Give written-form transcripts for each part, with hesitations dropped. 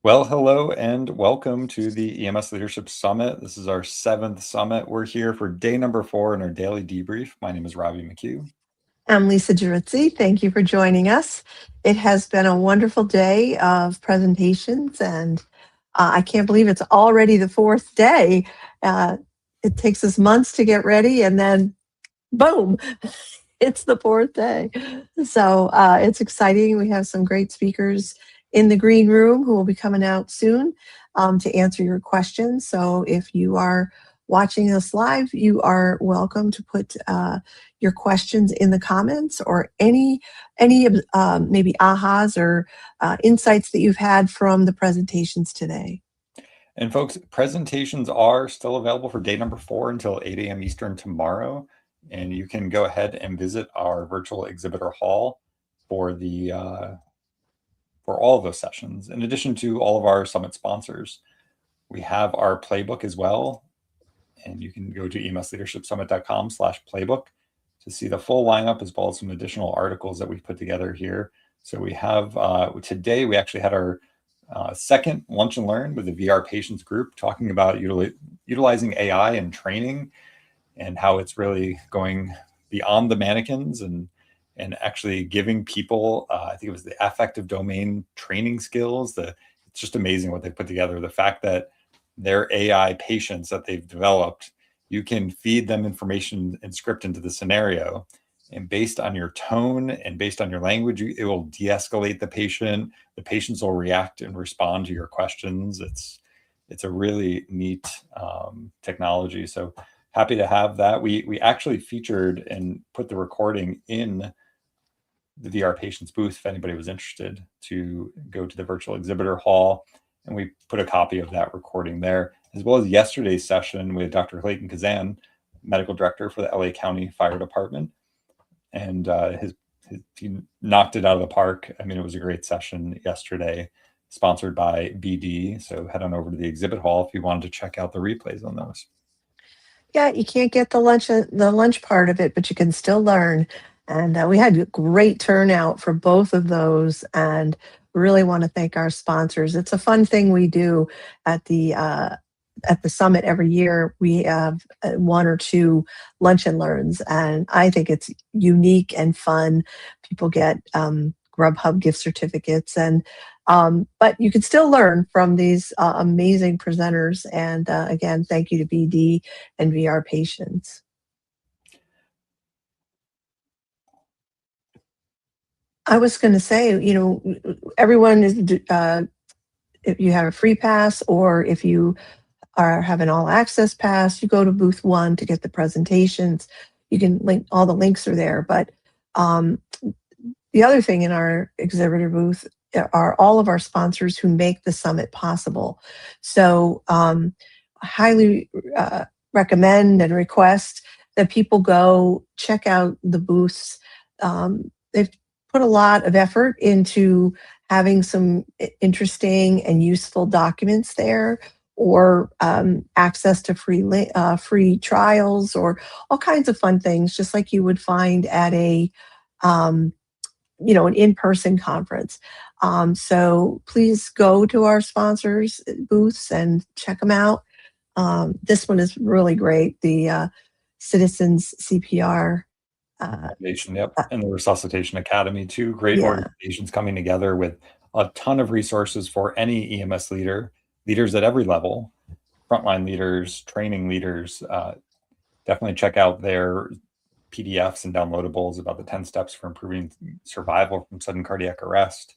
Well, hello and welcome to the EMS Leadership Summit. This is our 7th summit. We're here for day number 4 in our daily debrief. My name is Robbie McHugh. I'm Lisa Girizzi. Thank you for joining us. It has been a wonderful day of presentations, and I can't believe it's already the 4th day. It takes us months to get ready, and then boom, it's the 4th day. So it's exciting. We have some great speakers in the green room who will be coming out soon to answer your questions. So if you are watching us live, you are welcome to put your questions in the comments or any maybe ahas or insights that you've had from the presentations today. And folks, presentations are still available for day number 4 until 8 a.m. Eastern tomorrow. And you can go ahead and visit our virtual exhibitor hall for all of those sessions. In addition to all of our summit sponsors, we have our playbook as well. And you can go to emsleadershipsummit.com/playbook to see the full lineup, as well as some additional articles that we've put together here. So we have, today we actually had our second lunch and learn with the VR patients group, talking about utilizing AI in training and how it's really going beyond the mannequins and actually giving people, I think it was the affective domain training skills. It's just amazing what they put together. The fact that their AI patients that they've developed, you can feed them information and script into the scenario, and based on your tone and based on your language, it will de-escalate the patient. The patients will react and respond to your questions. It's a really neat technology. So happy to have that. We actually featured and put the recording in the VR patients booth if anybody was interested to go to the virtual exhibitor hall. And we put a copy of that recording there, as well as yesterday's session with Dr. Clayton Kazan, medical director for the LA County Fire Department. And he knocked it out of the park. I mean, it was a great session yesterday, sponsored by BD. So head on over to the exhibit hall if you wanted to check out the replays on those. Yeah, you can't get the lunch part of it, but you can still learn. And we had a great turnout for both of those, and really want to thank our sponsors. It's a fun thing we do at the summit every year. We have 1 or 2 lunch and learns, and I think it's unique and fun. People get Grubhub gift certificates, and but you can still learn from these amazing presenters. And again, thank you to BD and VR Patients. I was going to say, everyone is, if you have a free pass or if you have an all access pass, you go to booth 1 to get the presentations. You can link, all the links are there. But the other thing in our exhibitor booth are all of our sponsors who make the summit possible. So highly recommend and request that people go check out the booths. They've put a lot of effort into having some interesting and useful documents there, or access to free trials, or all kinds of fun things, just like you would find at a an in-person conference. So please go to our sponsors' booths and check them out. This one is really great. The Citizens CPR. Yep, and the Resuscitation Academy, 2 great organizations coming together with a ton of resources for any EMS leaders at every level, frontline leaders, training leaders. Definitely check out their PDFs and downloadables about the 10 steps for improving survival from sudden cardiac arrest.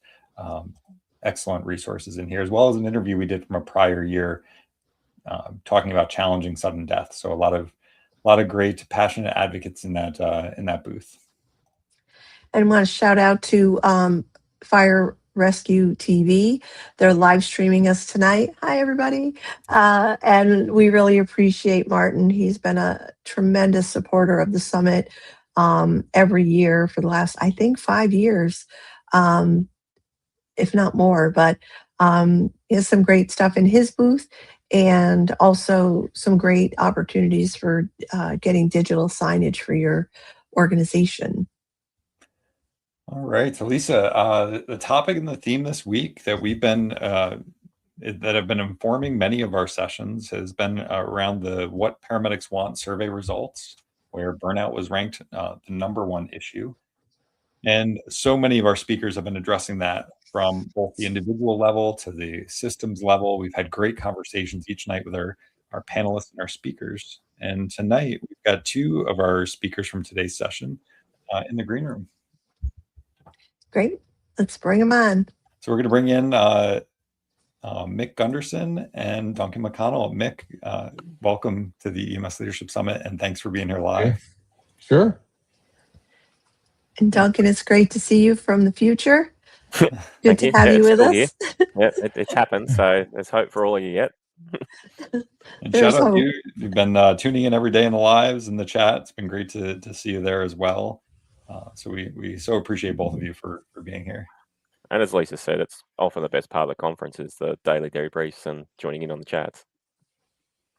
Excellent resources in here, as well as an interview we did from a prior year talking about challenging sudden death. So a lot of great, passionate advocates in that booth. And I want to shout out to Fire Rescue TV. They're live streaming us tonight. Hi, everybody. And we really appreciate Martin. He's been a tremendous supporter of the summit every year for the last, I think, 5 years, if not more. But he has some great stuff in his booth, and also some great opportunities for getting digital signage for your organization. All right, so Lisa, the topic and the theme this week that we've been that have been informing many of our sessions has been around the What Paramedics Want survey results, where burnout was ranked the #1 issue. And so many of our speakers have been addressing that from both the individual level to the systems level. We've had great conversations each night with our panelists and our speakers. And tonight, we've got 2 of our speakers from today's session in the green room. Great. Let's bring them on. So we're going to bring in Mick Gunderson and Duncan McConnell. Mick, welcome to the EMS Leadership Summit, and thanks for being here live. Okay. Sure. And Duncan, it's great to see you from the future. Good Thank to you. have Yeah, you it's with still us. here. Yeah, it's happened. So there's hope for all of you yet. And There's shout out hope. to you. You've been tuning in every day in the lives and the chat. It's been great to see you there as well. So we so appreciate both of you for being here. And as Lisa said, it's often the best part of the conference is the daily debriefs and joining in on the chats.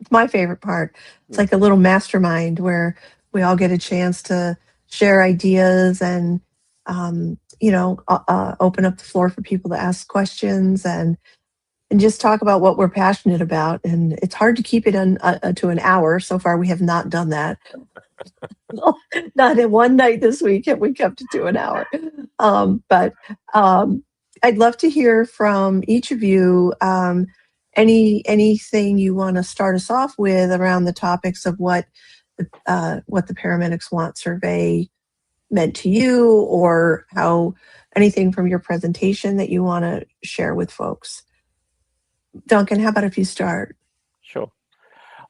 It's my favorite part. It's like a little mastermind where we all get a chance to share ideas and, open up the floor for people to ask questions and just talk about what we're passionate about. And it's hard to keep it to an hour. So far, we have not done that. Not in one night this week have we kept it to an hour. But I'd love to hear from each of you. Anything you want to start us off with around the topics of what the Paramedics Want survey meant to you, or how anything from your presentation that you want to share with folks. Duncan, how about if you start? Sure.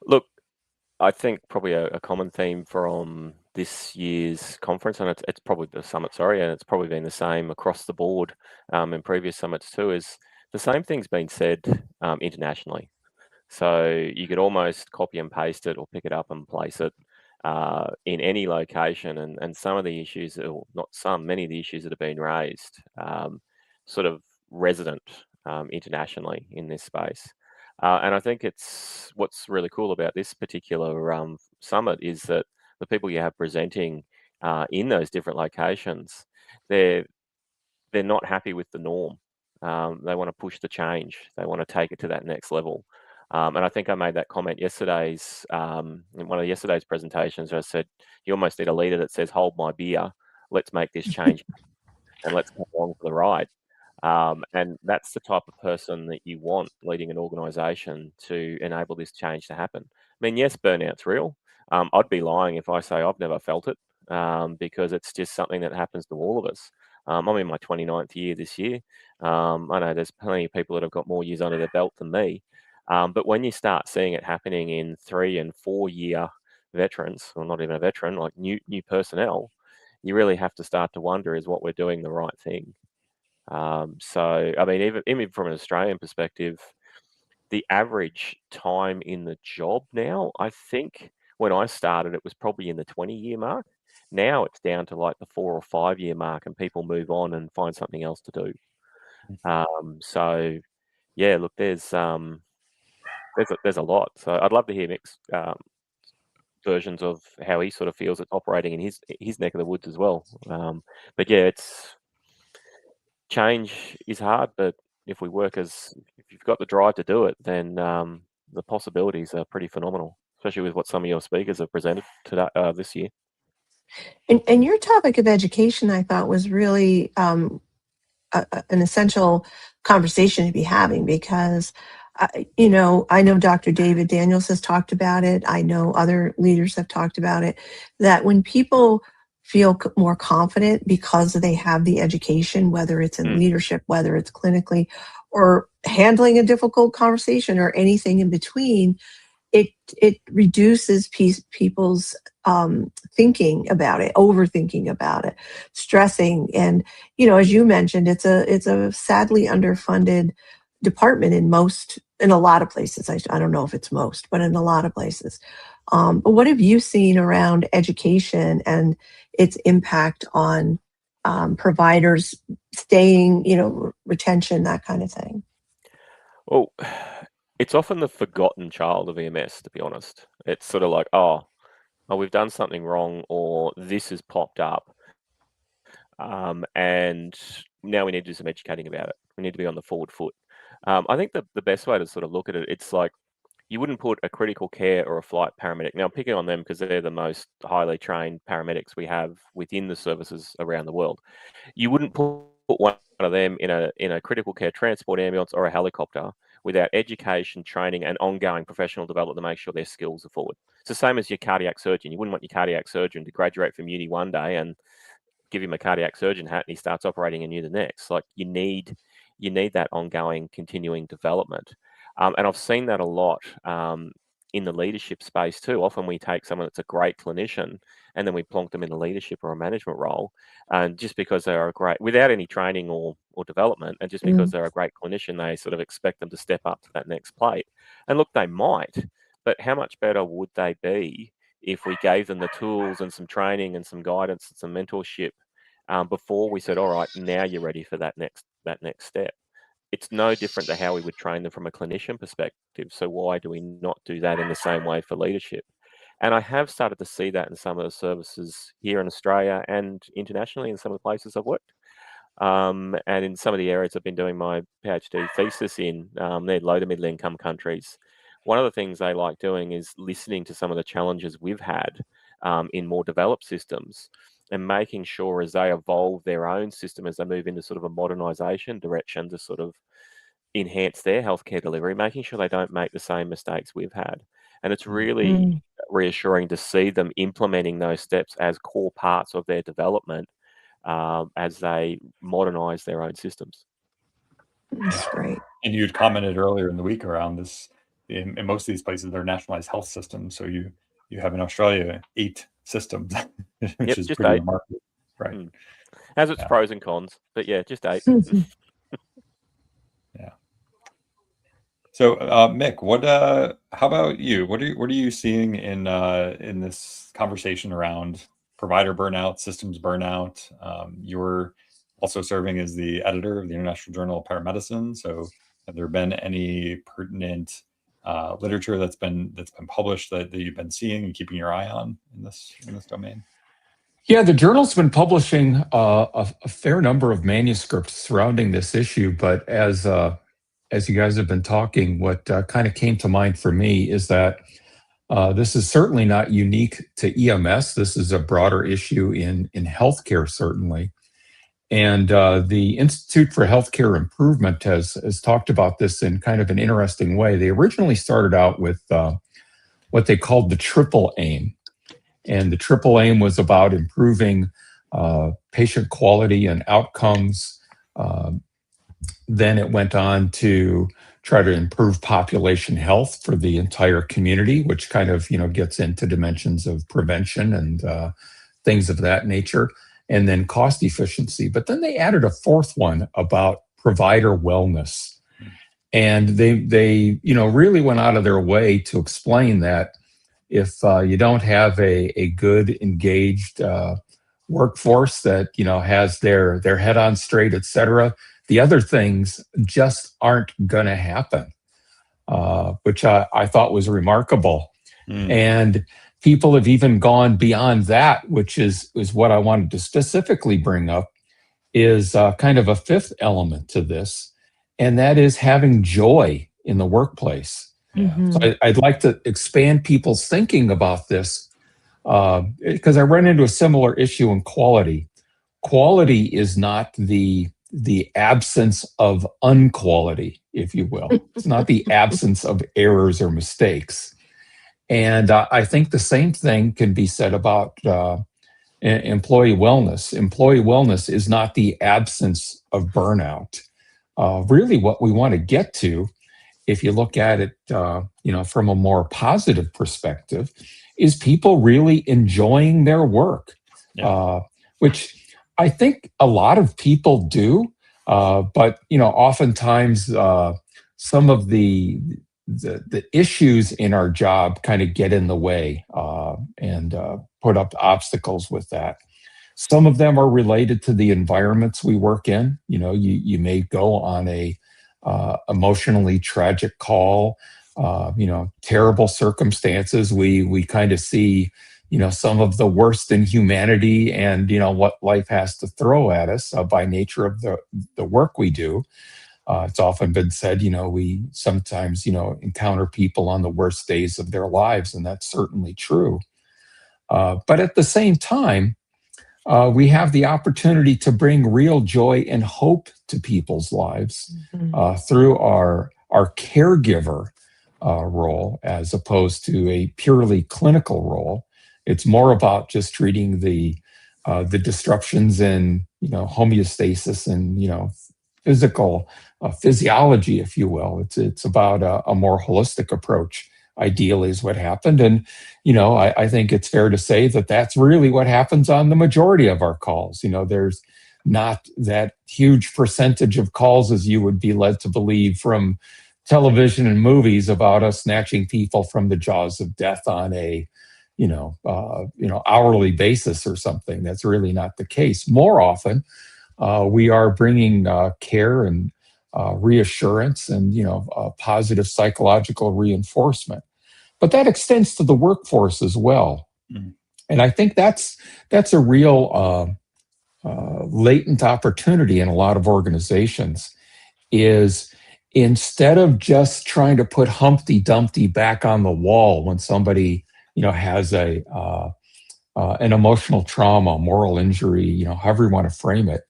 Look, I think probably a common theme from this year's conference, and it's probably the summit, sorry, and it's probably been the same across the board in previous summits too, is the same thing's been said internationally. So you could almost copy and paste it or pick it up and place it in any location. And some of the issues, or not some, many of the issues that have been raised, sort of resident internationally in this space. And I think it's what's really cool about this particular summit is that the people you have presenting in those different locations, they're not happy with the norm. They want to push the change. They want to take it to that next level. And I think I made that comment yesterday's in one of yesterday's presentations. I said, you almost need a leader that says, "Hold my beer. Let's make this change, and let's come along for the ride." And that's the type of person that you want leading an organization to enable this change to happen. I mean, yes, burnout's real. I'd be lying if I say I've never felt it, because it's just something that happens to all of us. I'm in my 29th year this year. I know there's plenty of people that have got more years under their belt than me. But when you start seeing it happening in 3 and 4 year veterans, or not even a veteran, like new personnel, you really have to start to wonder, is what we're doing the right thing? So, I mean, even from an Australian perspective, the average time in the job now, I think when I started, it was probably in the 20-year mark. Now it's down to like the 4 or 5 year mark, and people move on and find something else to do. So, yeah, look, there's a lot. So I'd love to hear Mick's versions of how he sort of feels it's operating in his neck of the woods as well. But yeah, change is hard, but if you've got the drive to do it, then the possibilities are pretty phenomenal, especially with what some of your speakers have presented today, this year. And your topic of education, I thought, was really an essential conversation to be having, because I know Dr. David Daniels has talked about it. I know other leaders have talked about it, that when people feel more confident because they have the education, whether it's in leadership, whether it's clinically, or handling a difficult conversation or anything in between, it reduces people's thinking about it, overthinking about it, stressing. And as you mentioned, it's a sadly underfunded department in a lot of places. I don't know if it's most, but in a lot of places. But what have you seen around education and its impact on providers staying, retention, that kind of thing? Well, it's often the forgotten child of EMS, to be honest. It's sort of like, oh, we've done something wrong, or this has popped up, and now we need to do some educating about it. We need to be on the forward foot. I think the best way to sort of look at it, it's like you wouldn't put a critical care or a flight paramedic. Now, I'm picking on them because they're the most highly trained paramedics we have within the services around the world. You wouldn't put one of them in a critical care transport ambulance or a helicopter without education, training, and ongoing professional development to make sure their skills are forward. It's the same as your cardiac surgeon. You wouldn't want your cardiac surgeon to graduate from uni one day and give him a cardiac surgeon hat and he starts operating on you the next. Like you need that ongoing, continuing development. And I've seen that a lot in the leadership space too. Often we take someone that's a great clinician and then we plonk them in a leadership or a management role. And just because they are great, without any training or development, and just because they're a great clinician, they sort of expect them to step up to that next plate. And look, they might, but how much better would they be if we gave them the tools and some training and some guidance and some mentorship before we said, all right, now you're ready for that next step? It's no different to how we would train them from a clinician perspective. So why do we not do that in the same way for leadership? And I have started to see that in some of the services here in Australia and internationally in some of the places I've worked. And in some of the areas I've been doing my PhD thesis in, they're low to middle income countries. One of the things they like doing is listening to some of the challenges we've had in more developed systems and making sure as they evolve their own system, as they move into sort of a modernization direction to sort of enhance their healthcare delivery, making sure they don't make the same mistakes we've had. And it's really reassuring to see them implementing those steps as core parts of their development as they modernize their own systems. That's great. And you'd commented earlier in the week around this. In most of these places, they're nationalized health systems. So you have in Australia 8 systems, which is pretty remarkable, right? Has its pros and cons, but yeah, just 8. Yeah. So Mick, how about you? What are you seeing in this conversation around provider burnout, systems burnout? You're also serving as the editor of the International Journal of Paramedicine. So have there been any pertinent literature that's been published that you've been seeing and keeping your eye on in this domain? Yeah, the journal's been publishing a fair number of manuscripts surrounding this issue, but as you guys have been talking, what kind of came to mind for me is that this is certainly not unique to EMS. This is a broader issue in healthcare, certainly. And the Institute for Healthcare Improvement has talked about this in kind of an interesting way. They originally started out with what they called the triple aim. And the triple aim was about improving patient quality and outcomes. Then it went on to try to improve population health for the entire community, which kind of gets into dimensions of prevention and things of that nature. And then cost efficiency. But then they added a fourth one about provider wellness. And they really went out of their way to explain that if you don't have a good, engaged workforce that has their head on straight, et cetera, the other things just aren't going to happen, which I thought was remarkable. And people have even gone beyond that, which is what I wanted to specifically bring up, is kind of a fifth element to this, and that is having joy in the workplace. So I'd like to expand people's thinking about this because I run into a similar issue in quality. Quality is not the absence of unquality, if you will. It's not the absence of errors or mistakes. And I think the same thing can be said about employee wellness. Employee wellness is not the absence of burnout. Really what we want to get to, if you look at it from a more positive perspective, is people really enjoying their work, which I think a lot of people do. But oftentimes some of the issues in our job kind of get in the way and put up obstacles with that. Some of them are related to the environments we work in. You may go on a emotionally tragic call, terrible circumstances. We kind of see, some of the worst in humanity and, what life has to throw at us by nature of the work we do. It's often been said, we sometimes, encounter people on the worst days of their lives, and that's certainly true. But at the same time, we have the opportunity to bring real joy and hope to people's lives through our caregiver role, as opposed to a purely clinical role. It's more about just treating the disruptions in homeostasis and physical physiology, if you will. It's about a more holistic approach. Ideally, is what happened, and I think it's fair to say that that's really what happens on the majority of our calls. There's not that huge percentage of calls as you would be led to believe from television and movies about us snatching people from the jaws of death on a hourly basis or something. That's really not the case. More often, we are bringing care and reassurance and positive psychological reinforcement, but that extends to the workforce as well. And I think that's a real latent opportunity in a lot of organizations. Is instead of just trying to put Humpty Dumpty back on the wall when somebody has an emotional trauma, moral injury, however you want to frame it,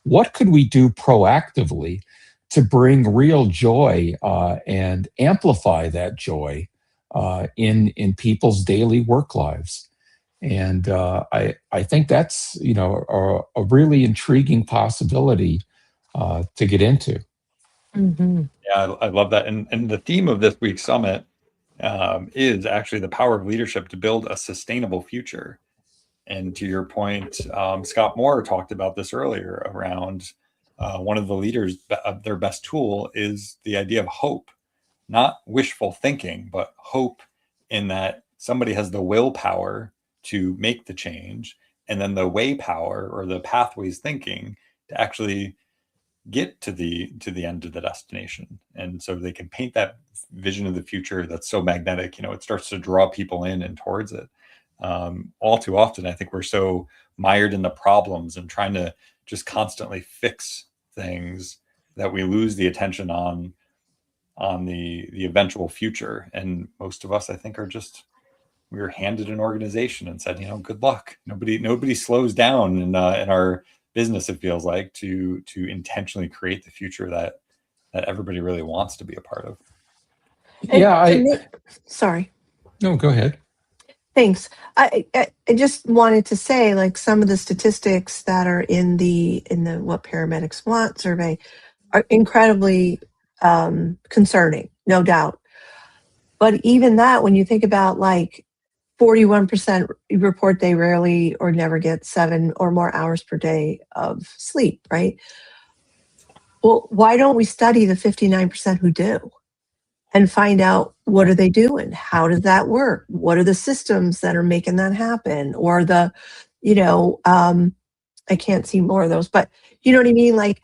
what could we do proactively to bring real joy and amplify that joy in people's daily work lives? And I think that's a really intriguing possibility to get into. Mm-hmm. Yeah, I love that. And the theme of this week's summit is actually the power of leadership to build a sustainable future. And to your point, Scott Moore talked about this earlier around one of the leaders, their best tool is the idea of hope, not wishful thinking, but hope in that somebody has the willpower to make the change, and then the way power or the pathways thinking to actually get to the end of the destination. And so they can paint that vision of the future that's so magnetic, it starts to draw people in and towards it. All too often, I think we're so mired in the problems and trying to just constantly fix things that we lose the attention on the eventual future. And most of us, I think, we were handed an organization and said, good luck. Nobody slows down in our business, it feels like, to intentionally create the future that everybody really wants to be a part of. Sorry. No, go ahead. Thanks. I just wanted to say, like, some of the statistics that are in the What Paramedics Want survey are incredibly concerning, no doubt. But even that, when you think about, like, 41% report they rarely or never get 7 or more hours per day of sleep, right? Well, why don't we study the 59% who do and find out what are they doing? How does that work? What are the systems that are making that happen? Or I can't see more of those, but you know what I mean? Like,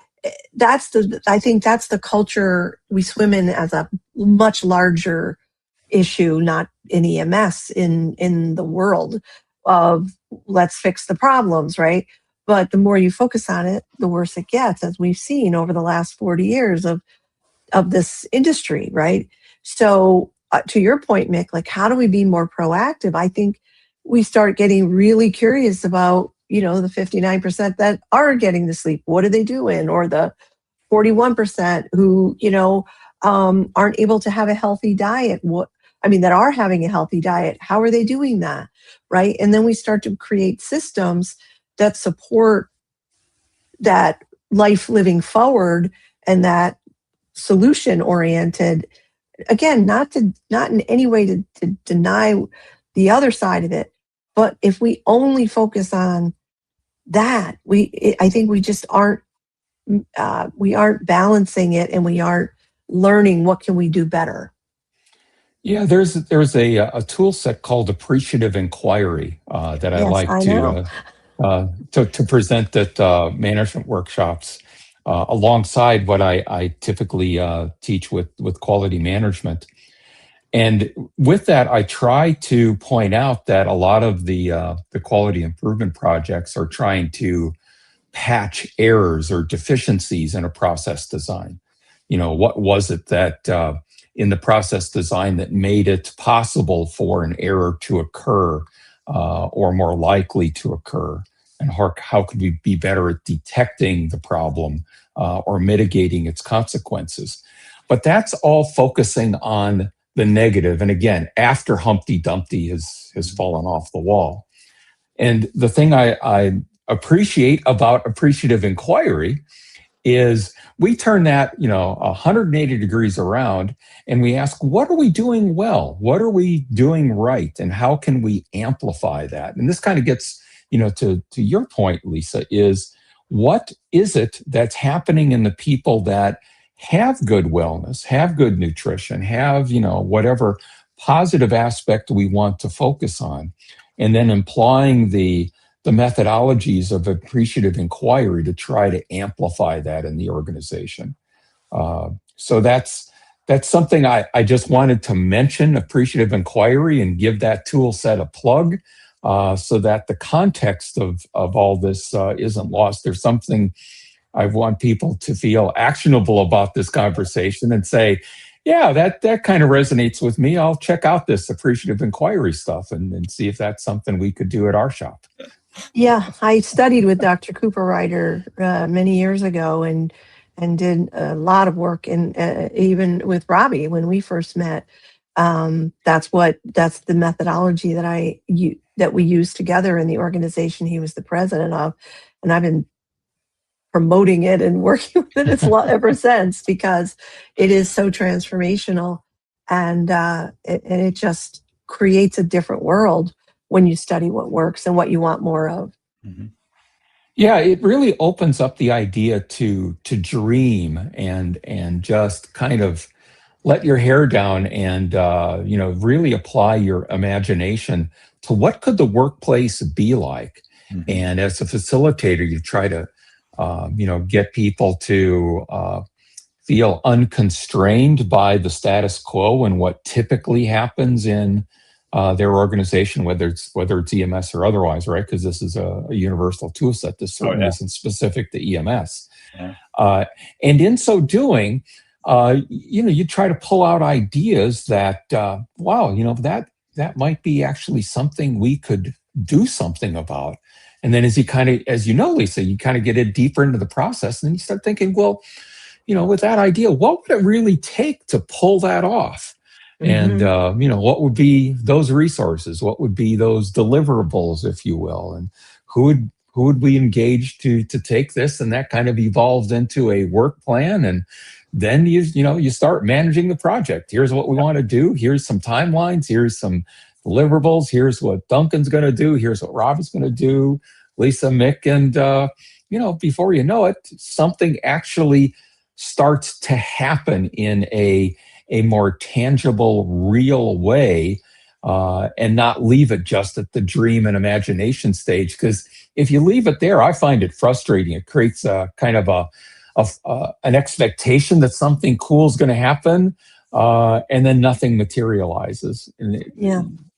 I think that's the culture we swim in as a much larger issue, not in EMS, in the world of let's fix the problems, right? But the more you focus on it, the worse it gets, as we've seen over the last 40 years of this industry, right? So to your point, Mick, like, how do we be more proactive? I think we start getting really curious about, the 59% that are getting the sleep. What are they doing? Or the 41% who, aren't able to have a healthy diet. That are having a healthy diet. How are they doing that? Right. And then we start to create systems that support that life living forward and that solution oriented. Again, not in any way to deny the other side of it, but if we only focus on that, I think we just aren't balancing it, and we aren't learning what can we do better. Yeah, there's a tool set called appreciative inquiry that I like to present at management workshops alongside what I typically teach with quality management. And with that, I try to point out that a lot of the quality improvement projects are trying to patch errors or deficiencies in a process design. what was it that in the process design that made it possible for an error to occur or more likely to occur? And how could we be better at detecting the problem or mitigating its consequences? But that's all focusing on the negative. And again, after Humpty Dumpty has fallen off the wall. And the thing I appreciate about appreciative inquiry is we turn that 180 degrees around and we ask, what are we doing well? What are we doing right? And how can we amplify that? And this kind of gets to your point, Lisa, is what is it that's happening in the people that have good wellness, have good nutrition, have whatever positive aspect we want to focus on, and then employing the methodologies of appreciative inquiry to try to amplify that in the organization. So that's something I just wanted to mention, appreciative inquiry, and give that tool set a plug so that the context of all this isn't lost. There's something I want people to feel actionable about this conversation and say, yeah, that kind of resonates with me. I'll check out this appreciative inquiry stuff and see if that's something we could do at our shop. Yeah, I studied with Dr. Cooper Ryder many years ago and did a lot of work, and even with Robbie when we first met. That's the methodology that we used together in the organization he was the president of, and I've been promoting it and working with it ever since, because it is so transformational, and it just creates a different world when you study what works and what you want more of. Mm-hmm. Yeah, it really opens up the idea to dream and just kind of let your hair down and really apply your imagination to what could the workplace be like. Mm-hmm. And as a facilitator, you try to get people to feel unconstrained by the status quo and what typically happens in their organization, whether it's EMS or otherwise, right? Because this is a universal tool set. This certainly isn't specific to EMS. Yeah. And in so doing, you try to pull out ideas that, that might be actually something we could do something about. And then as Lisa, you kind of get it deeper into the process, and then you start thinking, well, with that idea, what would it really take to pull that off? Mm-hmm. And, what would be those resources? What would be those deliverables, if you will? And who would we engage to take this? And that kind of evolved into a work plan. And then you start managing the project. Here's what we want to do. Here's some timelines. Here's some deliverables. Here's what Duncan's going to do. Here's what Rob is going to do. Lisa, Mick, and before you know it, something actually starts to happen in a more tangible, real way, and not leave it just at the dream and imagination stage. Because if you leave it there, I find it frustrating. It creates a kind of an expectation that something cool is going to happen, and then nothing materializes. And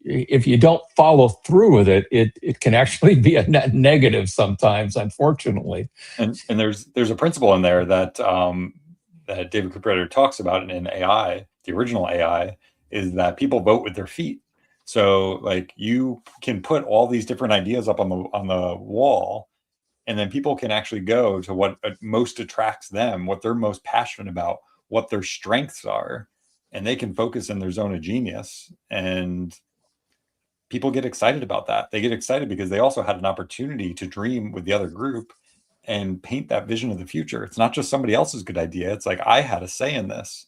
if you don't follow through with it, it can actually be a net negative sometimes, unfortunately. And there's a principle in there that that David Cooper talks about in AI, the original AI, is that people vote with their feet. So like you can put all these different ideas up on the wall, and then people can actually go to what most attracts them, what they're most passionate about, what their strengths are, and they can focus in their zone of genius. And people get excited about that. They get excited because they also had an opportunity to dream with the other group and paint that vision of the future. It's not just somebody else's good idea. It's like, I had a say in this.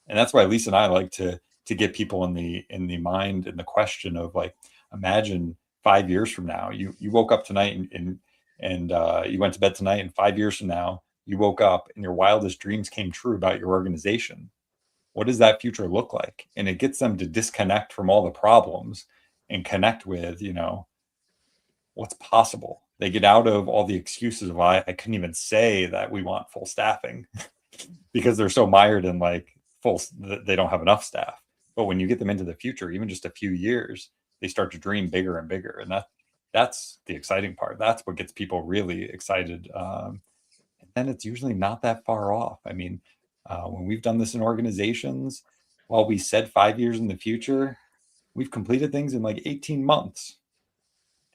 And that's why Lisa and I like to get people in the mind and the question of, like, imagine 5 years from now, you woke up tonight and you went to bed tonight, and 5 years from now, you woke up and your wildest dreams came true about your organization. What does that future look like? And it gets them to disconnect from all the problems and connect with, what's possible. They get out of all the excuses of, I couldn't even say that we want full staffing because they're so mired in they don't have enough staff. But when you get them into the future, even just a few years, they start to dream bigger and bigger. And that's the exciting part. That's what gets people really excited. And then it's usually not that far off. I mean, When we've done this in organizations, while we said 5 years in the future, we've completed things in like 18 months.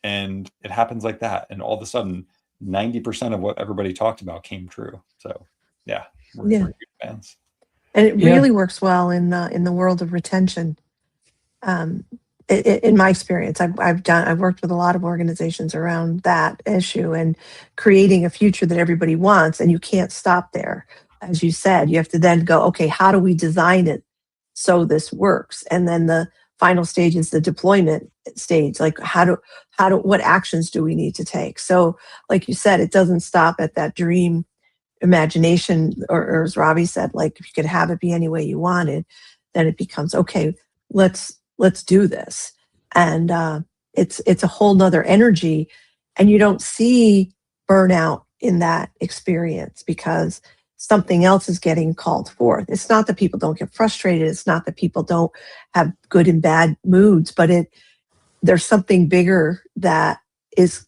And it happens like that. And all of a sudden, 90% of what everybody talked about came true. So yeah, we're huge fans. And it really works well in the world of retention. In my experience, I've worked with a lot of organizations around that issue and creating a future that everybody wants. And you can't stop there. As you said, you have to then go, okay, how do we design it so this works? And then the final stage is the deployment stage. Like what actions do we need to take? So like you said, it doesn't stop at that dream imagination, or as Robbie said, like if you could have it be any way you wanted, then it becomes, okay, let's do this. And it's a whole nother energy, and you don't see burnout in that experience because something else is getting called forth. It's not that people don't get frustrated. It's not that people don't have good and bad moods, but there's something bigger that is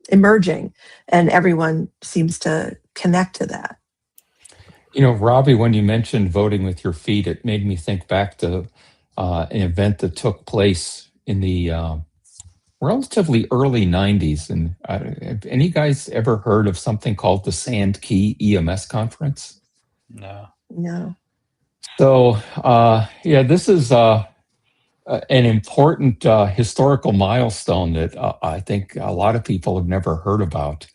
emerging, and everyone seems to connect to that. You know, Robbie, when you mentioned voting with your feet, it made me think back to an event that took place in the relatively early 90s. And have any guys ever heard of something called the Sand Key EMS Conference? No. So, this is an important historical milestone that I think a lot of people have never heard about.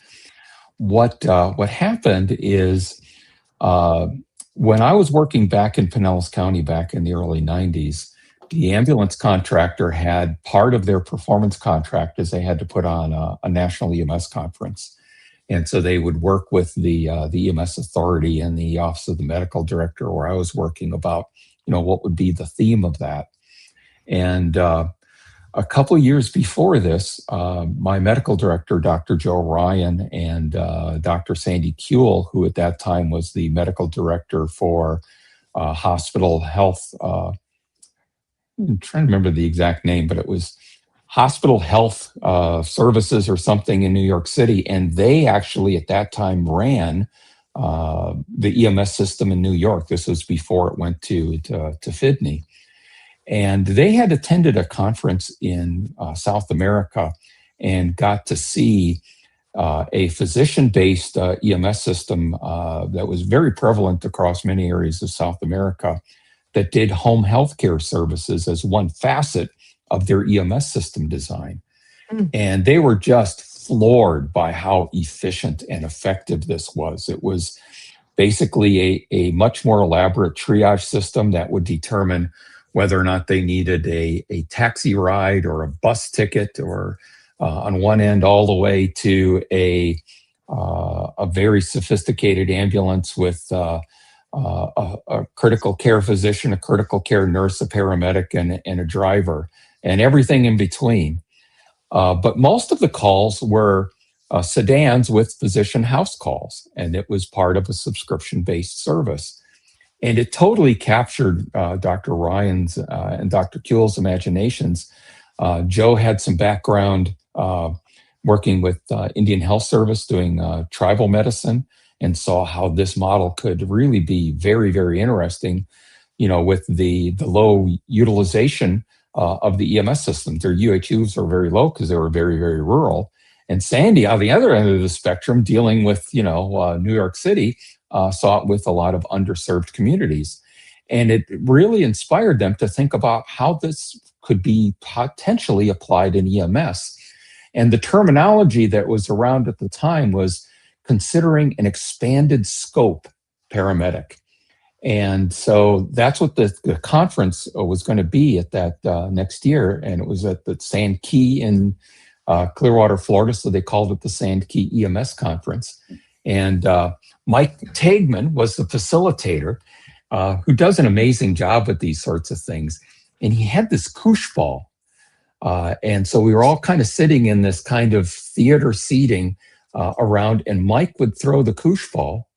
What happened is when I was working back in Pinellas County back in the early 90s, the ambulance contractor had part of their performance contract is they had to put on a national EMS conference. And so they would work with the EMS authority and the Office of the Medical Director where I was working about, what would be the theme of that. And a couple of years before this, my medical director, Dr. Joe Ryan, and Dr. Sandy Kuehl, who at that time was the medical director for hospital health, I'm trying to remember the exact name, but it was Hospital Health Services or something in New York City. And they actually at that time ran the EMS system in New York. This was before it went to FIDNY. And they had attended a conference in South America and got to see a physician-based EMS system that was very prevalent across many areas of South America that did home healthcare services as one facet of their EMS system design. And they were just floored by how efficient and effective this was. It was basically a much more elaborate triage system that would determine whether or not they needed a taxi ride or a bus ticket, or on one end all the way to a very sophisticated ambulance with a critical care physician, a critical care nurse, a paramedic, and a driver, and everything in between. But most of the calls were sedans with physician house calls, and it was part of a subscription-based service. And it totally captured Dr. Ryan's and Dr. Kuehl's imaginations. Joe had some background working with Indian Health Service doing tribal medicine, and saw how this model could really be very, very interesting, with the low utilization of the EMS systems. Their UHUs are very low because they were very, very rural. And Sandy, on the other end of the spectrum, dealing with, New York City, saw it with a lot of underserved communities. And it really inspired them to think about how this could be potentially applied in EMS. And the terminology that was around at the time was considering an expanded scope paramedic. And so that's what the conference was going to be at that next year. And it was at the Sand Key in Clearwater, Florida. So they called it the Sand Key EMS Conference. And Mike Tagman was the facilitator, who does an amazing job with these sorts of things. And he had this koosh ball. And so we were all kind of sitting in this kind of theater seating around, and Mike would throw the koosh ball.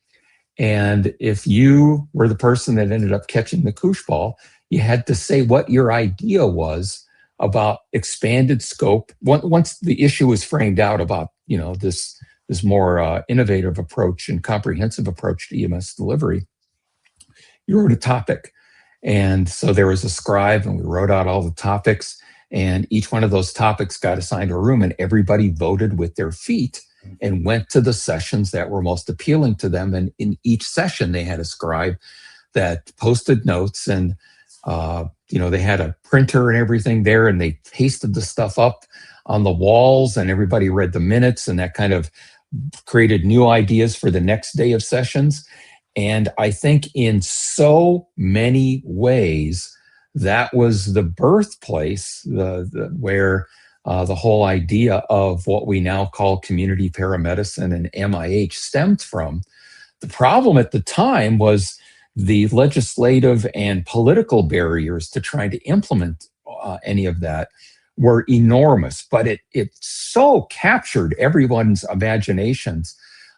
And if you were the person that ended up catching the koosh ball, you had to say what your idea was about expanded scope. Once the issue was framed out about, this this more innovative approach and comprehensive approach to EMS delivery, you wrote a topic. And so there was a scribe, and we wrote out all the topics, and each one of those topics got assigned a room, and everybody voted with their feet and went to the sessions that were most appealing to them. And in each session, they had a scribe that posted notes, and they had a printer and everything there, and they pasted the stuff up on the walls, and everybody read the minutes, and that kind of created new ideas for the next day of sessions. And I think in so many ways, that was the birthplace where the whole idea of what we now call community paramedicine and MIH stemmed from. The problem at the time was the legislative and political barriers to trying to implement any of that were enormous, but it so captured everyone's imaginations.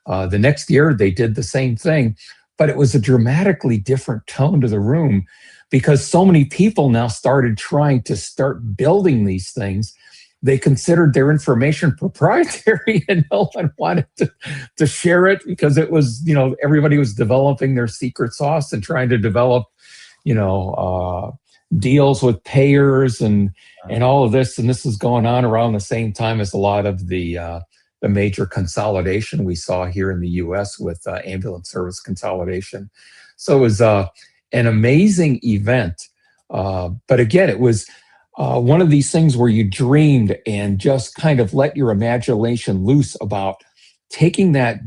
The next year, they did the same thing, but it was a dramatically different tone to the room because so many people now started trying to start building these things. They considered their information proprietary, and no one wanted to share it because it was, everybody was developing their secret sauce and trying to develop, deals with payers and all of this. And this is going on around the same time as a lot of the major consolidation we saw here in the U.S. with ambulance service consolidation. So it was an amazing event. But again, it was one of these things where you dreamed and just kind of let your imagination loose about taking that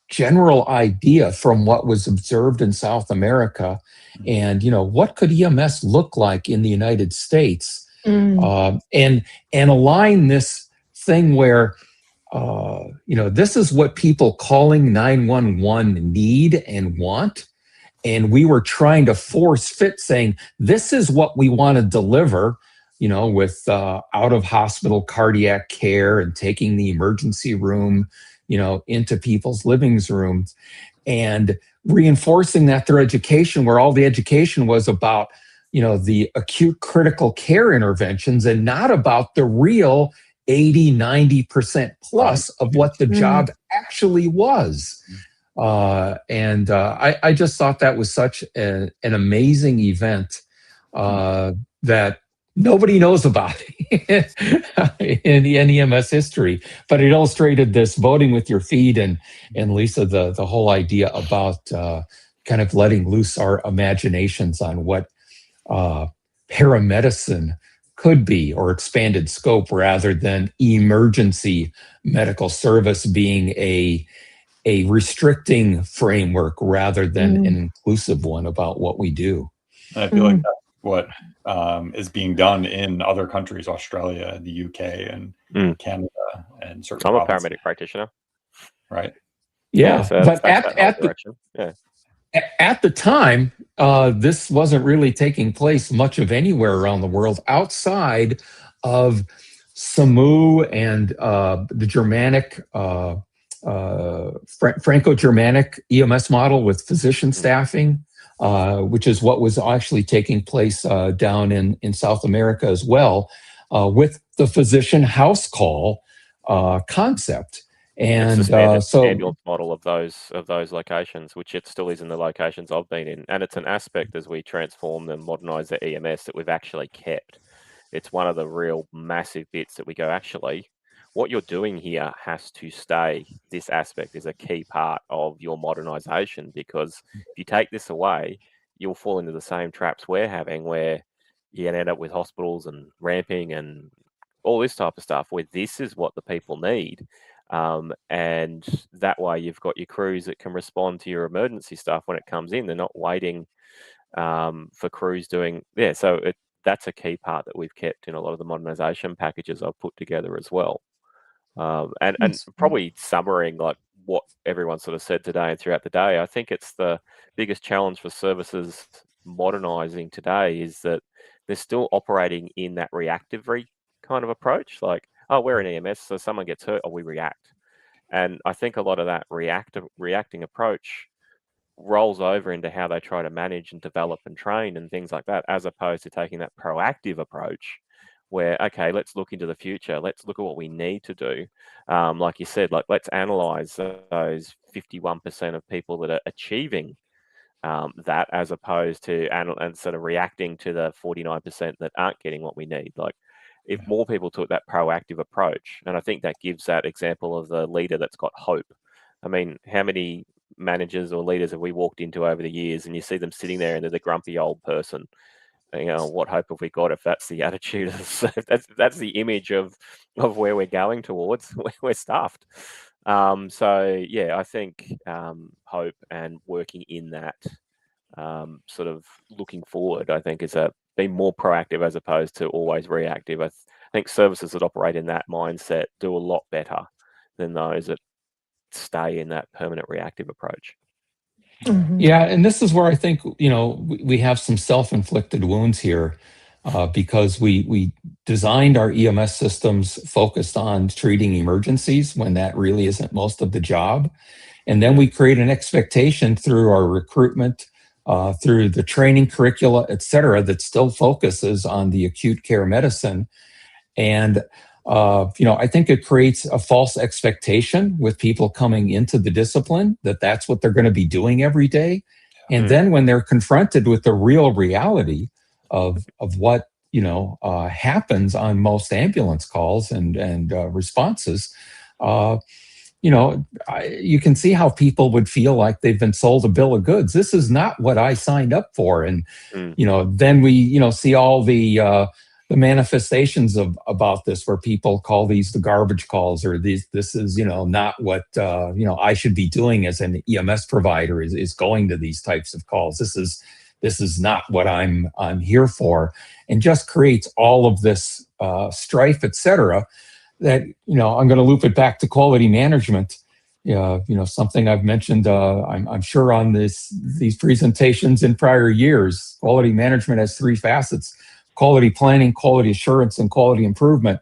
general idea from what was observed in South America and, what could EMS look like in the United States? And align this thing where, this is what people calling 911 need and want. And we were trying to force fit saying, this is what we want to deliver, with out of hospital cardiac care and taking the emergency room, into people's living rooms and reinforcing that through education, where all the education was about, the acute critical care interventions and not about the real 80, 90% plus of what the job actually was. I just thought that was such an amazing event that nobody knows about in the EMS history, but it illustrated this voting with your feet and Lisa, the whole idea about kind of letting loose our imaginations on what paramedicine could be, or expanded scope, rather than emergency medical service being a restricting framework rather than an inclusive one about what we do. And I feel like that's what is being done in other countries, Australia, the UK, and Canada, and certain I'm a provinces. paramedic practitioner. Right. Yeah, so but at the time, this wasn't really taking place much of anywhere around the world outside of SAMU and the Germanic, Franco-Germanic EMS model with physician staffing, which is what was actually taking place down in South America as well, with the physician house call concept. And so ambulance model of those locations, which it still is in the locations I've been in, and it's an aspect as we transform and modernize the EMS that we've actually kept. It's one of the real massive bits that we go, actually, what you're doing here has to stay. This aspect is a key part of your modernization, because if you take this away, you'll fall into the same traps we're having, where you're going to end up with hospitals and ramping and all this type of stuff, where this is what the people need. And that way you've got your crews that can respond to your emergency stuff when it comes in. They're not waiting for crews doing, so that's a key part that we've kept in a lot of the modernization packages I've put together as well. And probably summarizing like what everyone sort of said today and throughout the day, I think it's the biggest challenge for services modernizing today is that they're still operating in that reactive kind of approach. Like, oh, we're an EMS, so someone gets hurt, we react. And I think a lot of that reacting approach rolls over into how they try to manage and develop and train and things like that, as opposed to taking that proactive approach where, okay, let's look into the future. Let's look at what we need to do. Like you said, like let's analyze those 51% of people that are achieving that, as opposed to and sort of reacting to the 49% that aren't getting what we need. Like if more people took that proactive approach, and I think that gives that example of the leader that's got hope. I mean, how many managers or leaders have we walked into over the years, and you see them sitting there and they're the grumpy old person? You know, what hope have we got if that's the attitude? If that's the image of where we're going towards. We're stuffed. So yeah, I think hope and working in that sort of looking forward, I think, is being more proactive as opposed to always reactive. I think services that operate in that mindset do a lot better than those that stay in that permanent reactive approach. Mhm. Yeah, and this is where I think, we have some self-inflicted wounds here, because we designed our EMS systems focused on treating emergencies when that really isn't most of the job. And then we create an expectation through our recruitment, through the training curricula, et cetera, that still focuses on the acute care medicine. And I think it creates a false expectation with people coming into the discipline that that's what they're going to be doing every day. And then when they're confronted with the real reality of what happens on most ambulance calls and responses, you can see how people would feel like they've been sold a bill of goods. This is not what I signed up for. And then we see all the manifestations about this, where people call these the garbage calls, or this is not what I should be doing as an EMS provider, is going to these types of calls. This is not what I'm here for, and just creates all of this strife, et cetera. That I'm going to loop it back to quality management. Something I've mentioned, I'm sure on these presentations in prior years. Quality management has three facets: quality planning, quality assurance, and quality improvement.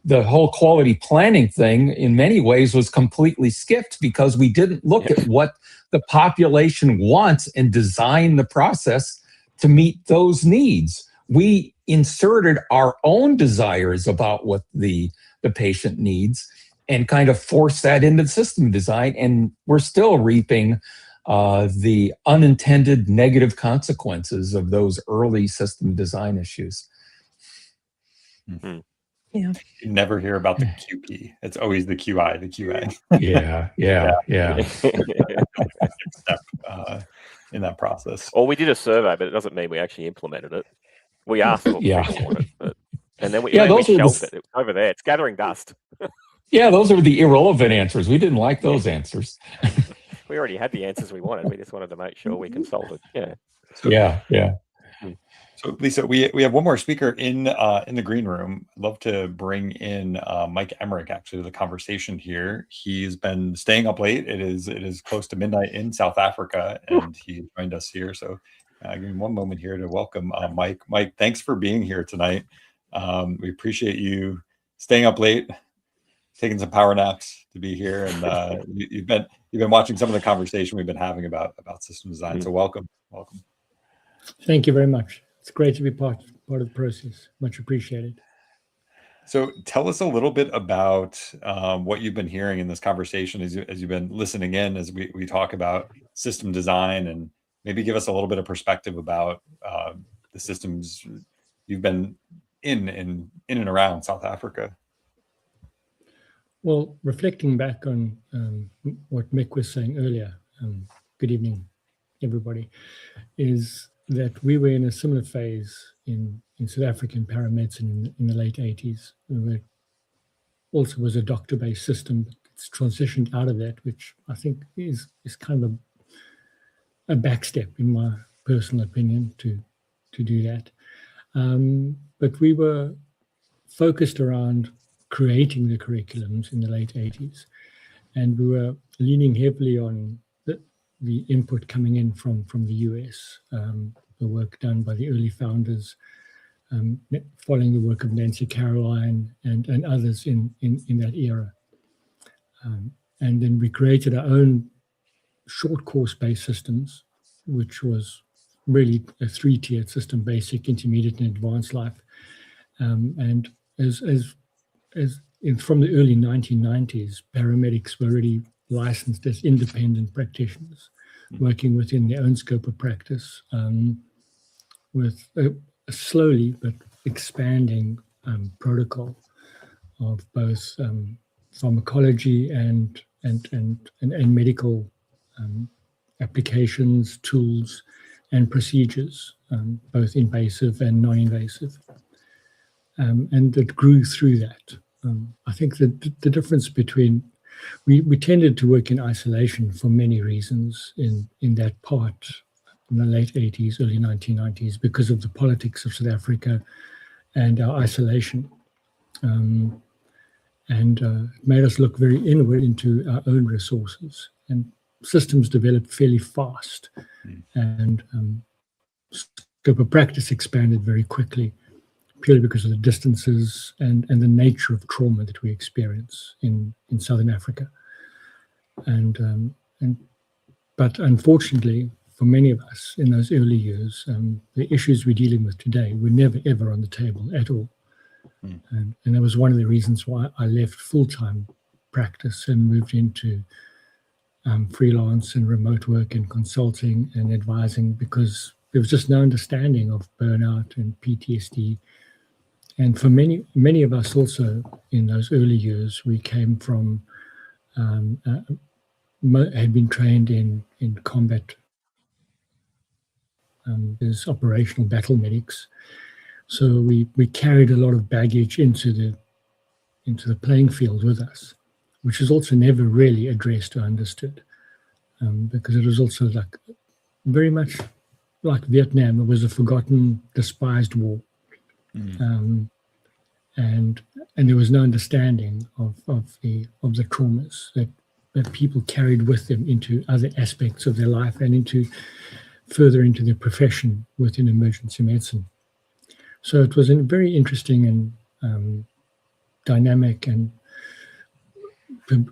The whole quality planning thing, in many ways, was completely skipped because we didn't look at what the population wants and design the process to meet those needs. We inserted our own desires about what the patient needs and kind of force that into the system design. And we're still reaping the unintended negative consequences of those early system design issues. Yeah. You never hear about the QP. It's always the QI, the QA. Yeah. Step in that process. Or we did a survey, but it doesn't mean we actually implemented it. We asked what people wanted, and then we shelved it. It was over there. It's gathering dust. Yeah, those are the irrelevant answers. We didn't like those answers. We already had the answers we wanted. We just wanted to make sure we consulted. Yeah. Yeah. So Lisa, we have one more speaker in the green room. I'd love to bring in Mike Emmerich actually to the conversation here. He's been staying up late. It is close to midnight in South Africa, and he joined us here. So give me one moment here to welcome Mike. Mike, thanks for being here tonight. We appreciate you staying up late, taking some power naps to be here, and you've been watching some of the conversation we've been having about system design. So welcome. Thank you very much. It's great to be part of the process. Much appreciated. So tell us a little bit about what you've been hearing in this conversation as you've been listening in, as we talk about system design, and maybe give us a little bit of perspective about the systems you've been in and around South Africa. Well, reflecting back on what Mick was saying earlier, good evening, everybody, is that we were in a similar phase in South African paramedicine in the late 80s. It also was a doctor-based system. It's transitioned out of that, which I think is kind of a backstep, in my personal opinion, to do that. But we were focused around creating the curriculums in the late 80s, and we were leaning heavily on the input coming in from the US, the work done by the early founders, following the work of Nancy Caroline and others in that era. And then we created our own short course-based systems, which was really a 3-tiered system: basic, intermediate, and advanced life. And from the early 1990s, paramedics were already licensed as independent practitioners, working within their own scope of practice, with a slowly but expanding protocol of both pharmacology and medical applications, tools, and procedures, both invasive and non-invasive. And it grew through that. I think that the difference between, we tended to work in isolation for many reasons in that part in the late 80s, early 1990s, because of the politics of South Africa and our isolation. It made us look very inward into our own resources, and systems developed fairly fast, and scope of practice expanded very quickly, purely because of the distances and the nature of trauma that we experience in Southern Africa. But unfortunately, for many of us in those early years, the issues we're dealing with today were never, ever on the table at all. And that was one of the reasons why I left full-time practice and moved into freelance and remote work and consulting and advising, because there was just no understanding of burnout and PTSD. And for many of us also in those early years, we came from, had been trained in combat as operational battle medics. So we carried a lot of baggage into the playing field with us, which is also never really addressed or understood, because it was also like very much like Vietnam. It was a forgotten, despised war, and there was no understanding of the traumas that people carried with them into other aspects of their life and further into their profession within emergency medicine. So it was a very interesting and dynamic, and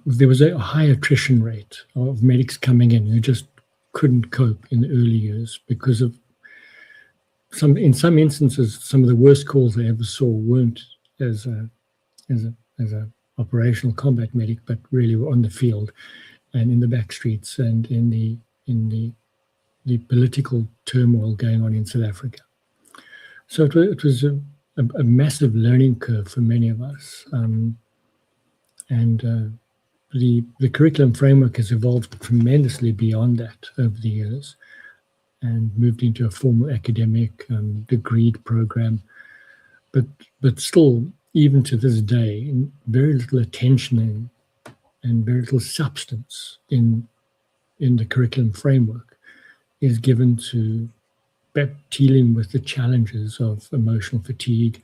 there was a high attrition rate of medics coming in who just couldn't cope in the early years because of in some instances, some of the worst calls I ever saw weren't as a operational combat medic, but really were on the field and in the back streets and in the political turmoil going on in South Africa. So it was a massive learning curve for many of us. The curriculum framework has evolved tremendously beyond that over the years and moved into a formal academic degreed program. But still, even to this day, very little attention and very little substance in the curriculum framework is given to dealing with the challenges of emotional fatigue.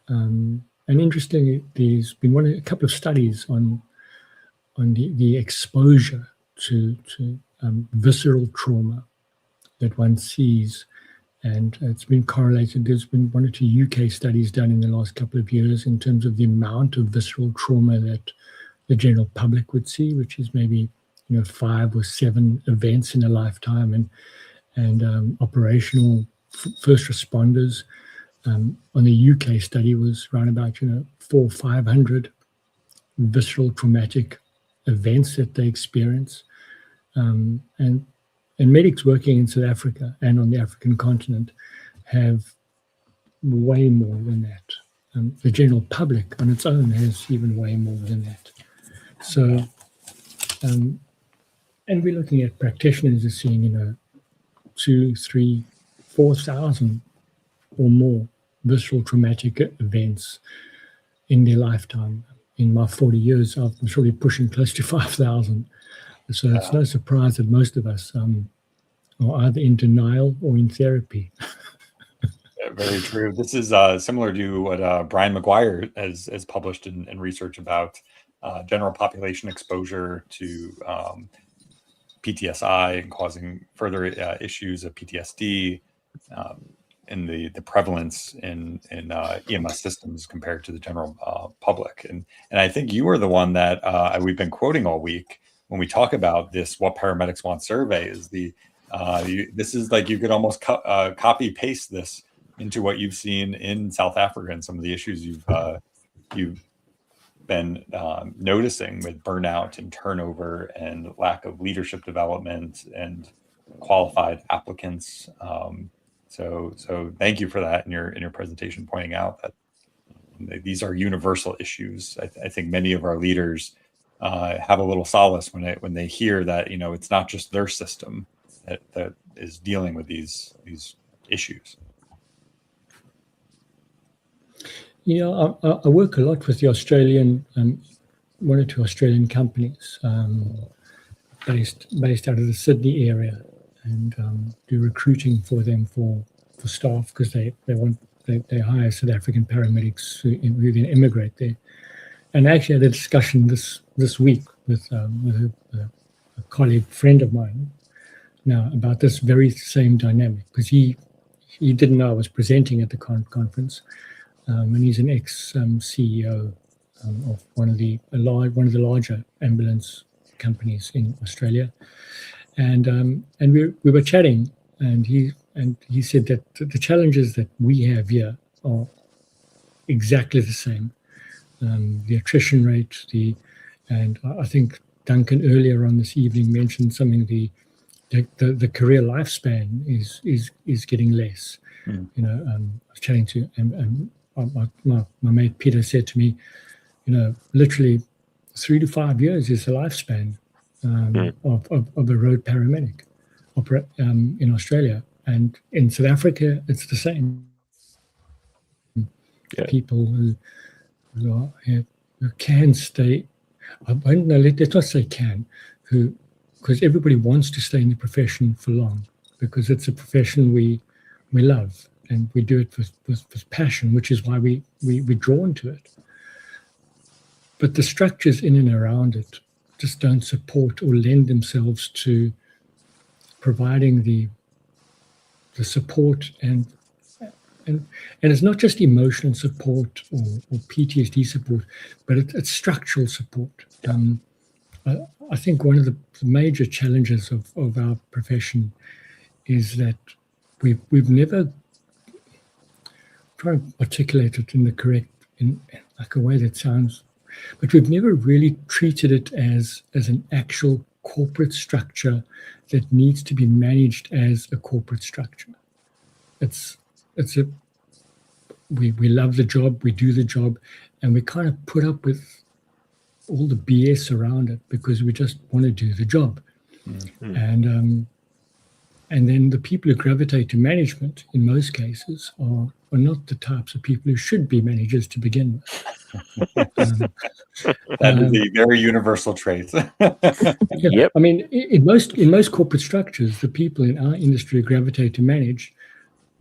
And interestingly, there's been a couple of studies on the exposure to visceral trauma that one sees, and it's been correlated. There's been 1 or 2 UK studies done in the last couple of years in terms of the amount of visceral trauma that the general public would see, which is maybe 5 or 7 events in a lifetime, and operational first responders on the UK study was around about 400 or 500 visceral traumatic events that they experience, and medics working in South Africa and on the African continent have way more than that. The general public on its own has even way more than that. So, and we're looking at practitioners as seeing 2, 3, 4,000 or more visceral traumatic events in their lifetime. In my 40 years, I'm surely pushing close to 5,000. So it's no surprise that most of us are either in denial or in therapy. Very true. This is similar to what Brian McGuire has published in research about general population exposure to PTSI and causing further issues of PTSD, and the prevalence in EMS systems compared to the general public. And I think you are the one that we've been quoting all week when we talk about this What Paramedics Want survey. Is this is like you could almost copy paste this into what you've seen in South Africa and some of the issues you've been noticing with burnout and turnover and lack of leadership development and qualified applicants. So thank you for that in your presentation, pointing out that these are universal issues. I think many of our leaders have a little solace when they hear that, you know, it's not just their system that is dealing with these issues. You know, I work a lot with the Australian, one or two Australian companies based out of the Sydney area, and do recruiting for them for staff, because they hire South African paramedics who then immigrate there. And I actually had a discussion this week with a colleague friend of mine now about this very same dynamic, because he didn't know I was presenting at the conference. And he's an ex-CEO of one of the larger ambulance companies in Australia, and we were chatting, and he said that the challenges that we have here are exactly the same. The attrition rate, and I think Duncan earlier on this evening mentioned something. The career lifespan is getting less. You know, I was chatting to my mate Peter said to me, you know, literally 3 to 5 years is the lifespan of a road paramedic in Australia, and in South Africa it's the same. Yeah. People who can stay, I don't know, let's not say can, because everybody wants to stay in the profession for long, because it's a profession we love. And we do it with passion, which is why we're drawn to it. But the structures in and around it just don't support or lend themselves to providing the support, and it's not just emotional support or PTSD support, but it's structural support. I think one of the major challenges of our profession is that we've never trying to articulate it in like a way that sounds, but we've never really treated it as an actual corporate structure that needs to be managed as a corporate structure. We love the job, we do the job, and we kind of put up with all the BS around it because we just want to do the job. Mm-hmm. And then the people who gravitate to management in most cases are not the types of people who should be managers to begin with. That is a very universal trait. Yep. I mean, in most corporate structures, the people in our industry who gravitate to manage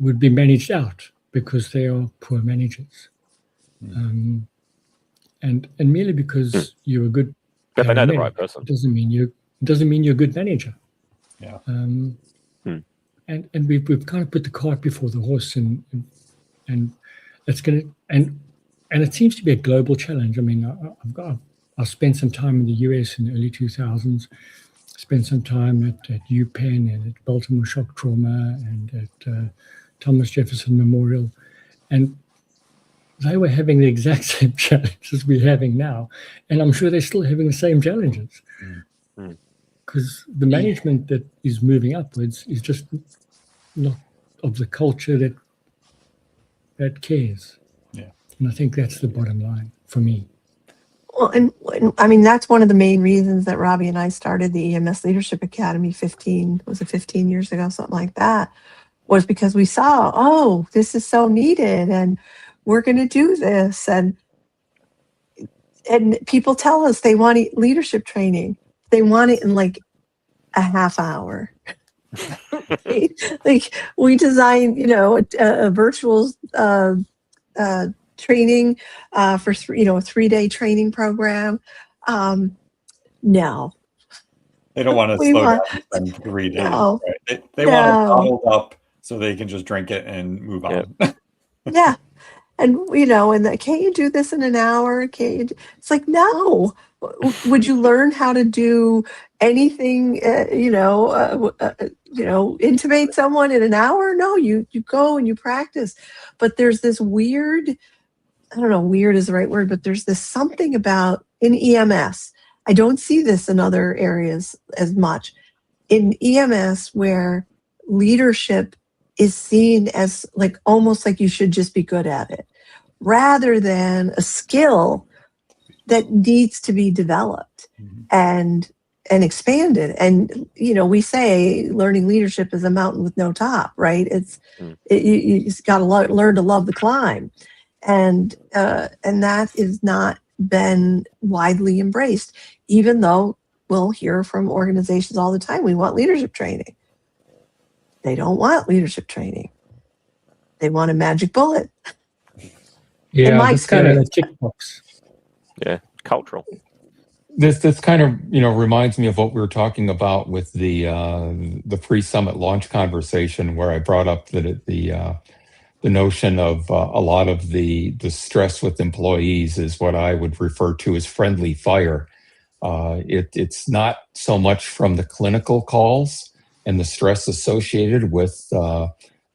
would be managed out because they are poor managers. And merely because you're a good but they know the right person doesn't mean you're a good manager. Yeah. And we've kind of put the cart before the horse, and it's going to, and it seems to be a global challenge. I mean, I've spent some time in the US in the early 2000s, spent some time at UPenn and at Baltimore Shock Trauma and at Thomas Jefferson Memorial, and they were having the exact same challenges we're having now, and I'm sure they're still having the same challenges. Because the management that is moving upwards is just not of the culture that cares. Yeah. And I think that's the bottom line for me. Well, and I mean, that's one of the main reasons that Robbie and I started the EMS Leadership Academy 15 years ago, something like that, was because we saw, oh, this is so needed and we're going to do this. And people tell us they want leadership training. They want it in like a half hour. Like we designed, a virtual training for a 3-day training program. No, they don't want to slow down and spend 3 days. No. Right? They want it bottled up so they can just drink it and move on. Yeah. and can't you do this in an hour? Can't you? It's like, no. Would you learn how to do anything? Intubate someone in an hour? No, you go and you practice. But there's this weird. I don't know, weird is the right word, but there's this something about in EMS. I don't see this in other areas as much. In EMS, where leadership is seen as like almost like you should just be good at it, rather than a skill that needs to be developed and expanded. And we say learning leadership is a mountain with no top, right? You just got to learn to love the climb, and that is not been widely embraced, even though we'll hear from organizations all the time, we want leadership training. They don't want leadership training. They want a magic bullet. Yeah, this kind of checkbox. Yeah, cultural. This kind of reminds me of what we were talking about with the pre-summit launch conversation, where I brought up the notion of a lot of the stress with employees is what I would refer to as friendly fire. It's not so much from the clinical calls and the stress associated with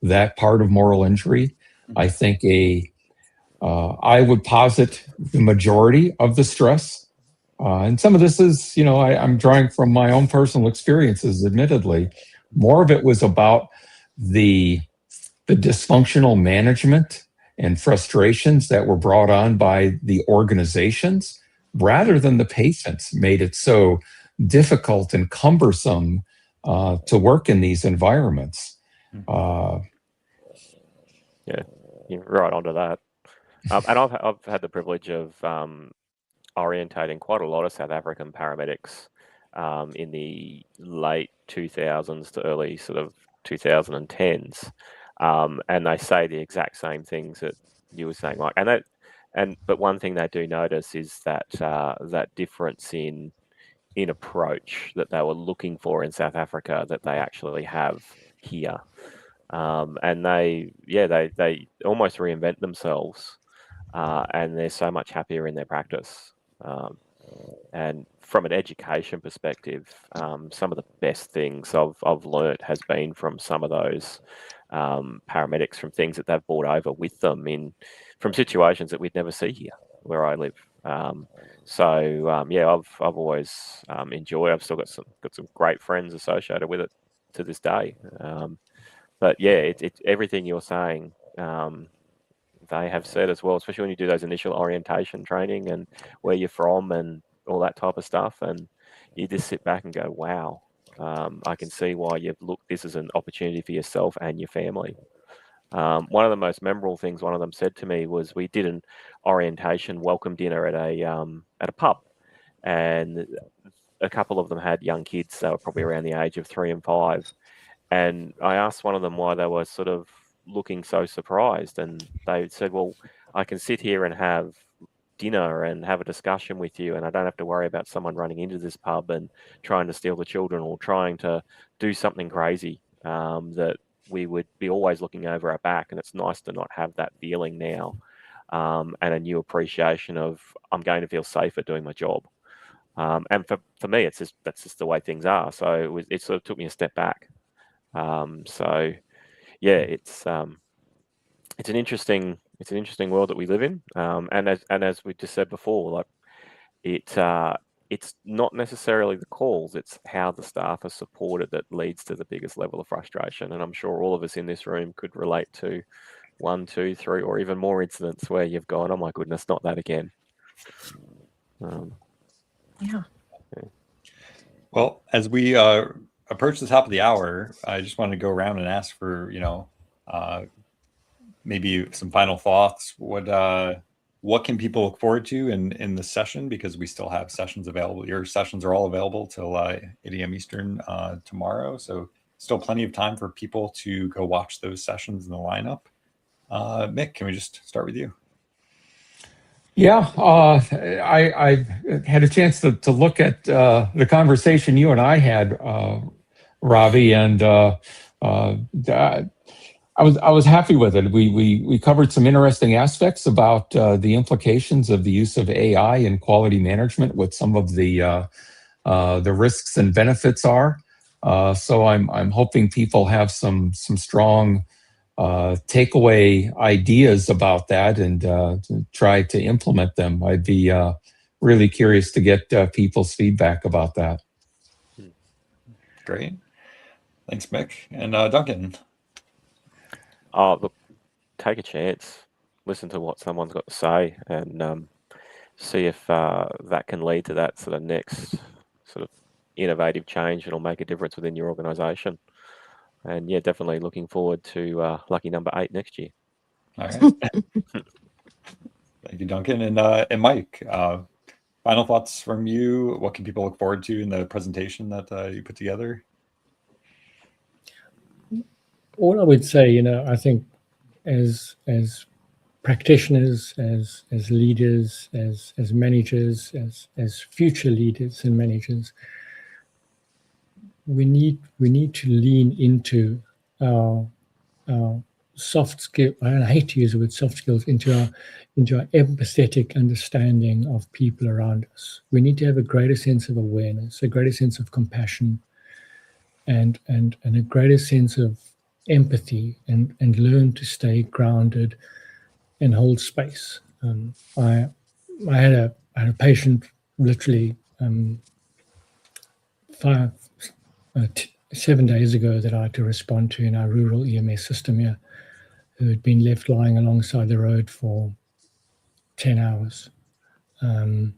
that part of moral injury. I think I would posit the majority of the stress, and some of this is, I'm drawing from my own personal experiences, admittedly. More of it was about the dysfunctional management and frustrations that were brought on by the organizations, rather than the patients made it so difficult and cumbersome to work in these environments. Yeah, you're right onto that. And I've had the privilege of orientating quite a lot of South African paramedics in the late 2000s to early sort of 2010s, and they say the exact same things that you were saying, Mike. But one thing they do notice is that that difference in approach that they were looking for in South Africa that they actually have here, and they almost reinvent themselves, and they're so much happier in their practice. And from an education perspective, some of the best things I've learnt has been from some of those paramedics, from things that they've brought over with them from situations that we'd never see here where I live. I've always enjoyed. I've still got some great friends associated with it to this day. But yeah, it's everything you're saying. They have said as well, especially when you do those initial orientation training and where you're from and all that type of stuff, and you just sit back and go, wow, I can see why you've looked. This is an opportunity for yourself and your family. One of the most memorable things one of them said to me was, we did an orientation welcome dinner at a pub, and a couple of them had young kids. They were probably around the age of 3 and 5, and I asked one of them why they were sort of looking so surprised, and they said, well, I can sit here and have dinner and have a discussion with you, and I don't have to worry about someone running into this pub and trying to steal the children or trying to do something crazy that we would be always looking over our back. And it's nice to not have that feeling now, and a new appreciation of, I'm going to feel safer doing my job. And for me, that's just the way things are. So it sort of took me a step back. It's an interesting world that we live in, and as we just said before, like it's not necessarily the calls, it's how the staff are supported that leads to the biggest level of frustration. And I'm sure all of us in this room could relate to 1, 2, 3, or even more incidents where you've gone, oh my goodness, not that again. Yeah. Well, as we approach the top of the hour, I just wanted to go around and ask for maybe some final thoughts. What can people look forward to in the session? Because we still have sessions available. Your sessions are all available till 8 a.m. Eastern tomorrow. So still plenty of time for people to go watch those sessions in the lineup. Mick, can we just start with you? Yeah, I had a chance to look at the conversation you and I had, Ravi, and I was happy with it. We covered some interesting aspects about the implications of the use of AI in quality management, what some of the risks and benefits are. So I'm hoping people have some strong takeaway ideas about that and to try to implement them. I'd be really curious to get people's feedback about that. Great. Thanks, Mick. And Duncan. Oh, look, take a chance, listen to what someone's got to say, and see if that can lead to that sort of next sort of innovative change that'll make a difference within your organisation. And yeah, definitely looking forward to lucky number 8 next year. All right. Thank you, Duncan. And Mike, final thoughts from you. What can people look forward to in the presentation that you put together? All I would say, I think as practitioners, as leaders, as managers, as future leaders and managers, we need to lean into our soft skill. I hate to use the word soft skills, into our empathetic understanding of people around us. We need to have a greater sense of awareness, a greater sense of compassion, and a greater sense of empathy, and learn to stay grounded and hold space. I had a patient literally 7 days ago that I had to respond to in our rural EMS system here, who had been left lying alongside the road for 10 hours. And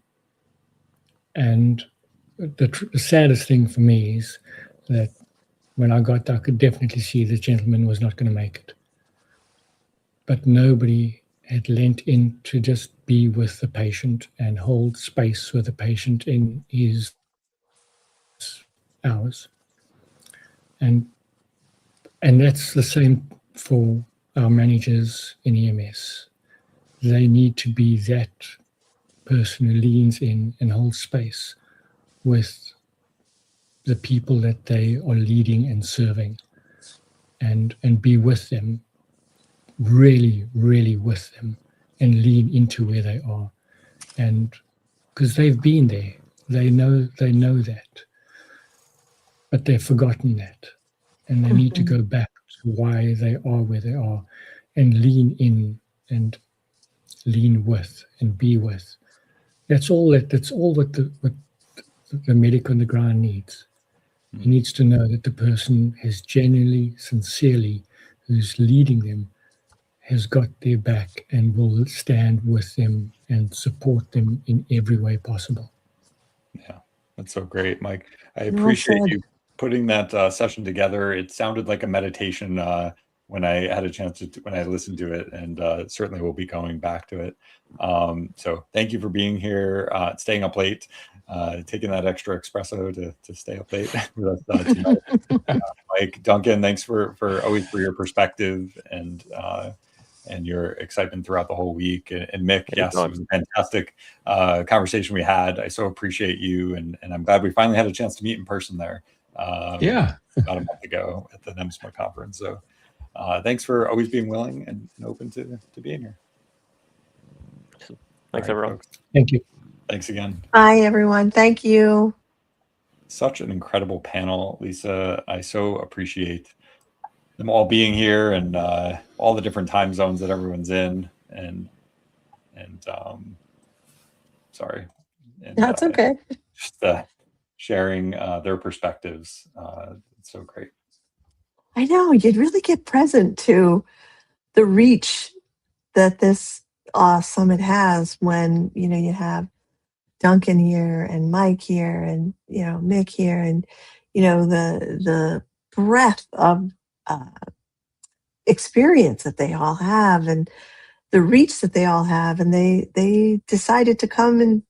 the saddest thing for me is that when I got there, I could definitely see the gentleman was not going to make it. But nobody had lent in to just be with the patient and hold space with the patient in his hours. And that's the same for our managers in EMS. They need to be that person who leans in and holds space with the people that they are leading and serving, and be with them, really, really with them, and lean into where they are. And because they've been there, they know that, but they've forgotten that, and they need to go back to why they are where they are, and lean in and lean with and be with. That's all what the medic on the ground needs. He needs to know that the person has genuinely, sincerely, who's leading them, has got their back and will stand with them and support them in every way possible. Yeah, that's so great, Mike. I appreciate you putting that session together. It sounded like a meditation when I had a chance to, when I listened to it, and certainly will be going back to it. So thank you for being here, staying up late, taking that extra espresso to stay up late with us tonight. Mike, Duncan, thanks for always for your perspective and your excitement throughout the whole week. And Mick, yes, it was a fantastic conversation we had. I so appreciate you, and I'm glad we finally had a chance to meet in person there. Yeah, about a month ago at the NEMSMA conference. So thanks for always being willing and open to being here. Thanks, everyone. Folks. Thank you. Thanks again. Bye, everyone. Thank you. Such an incredible panel, Lisa. I so appreciate them all being here, and all the different time zones that everyone's in, and sorry. And, That's okay. Just sharing their perspectives. It's so great. I know, you'd really get present to the reach that this summit has when, you have Duncan here and Mike here and, Mick here, and, the breadth of experience that they all have, and the reach that they all have, and they decided to come and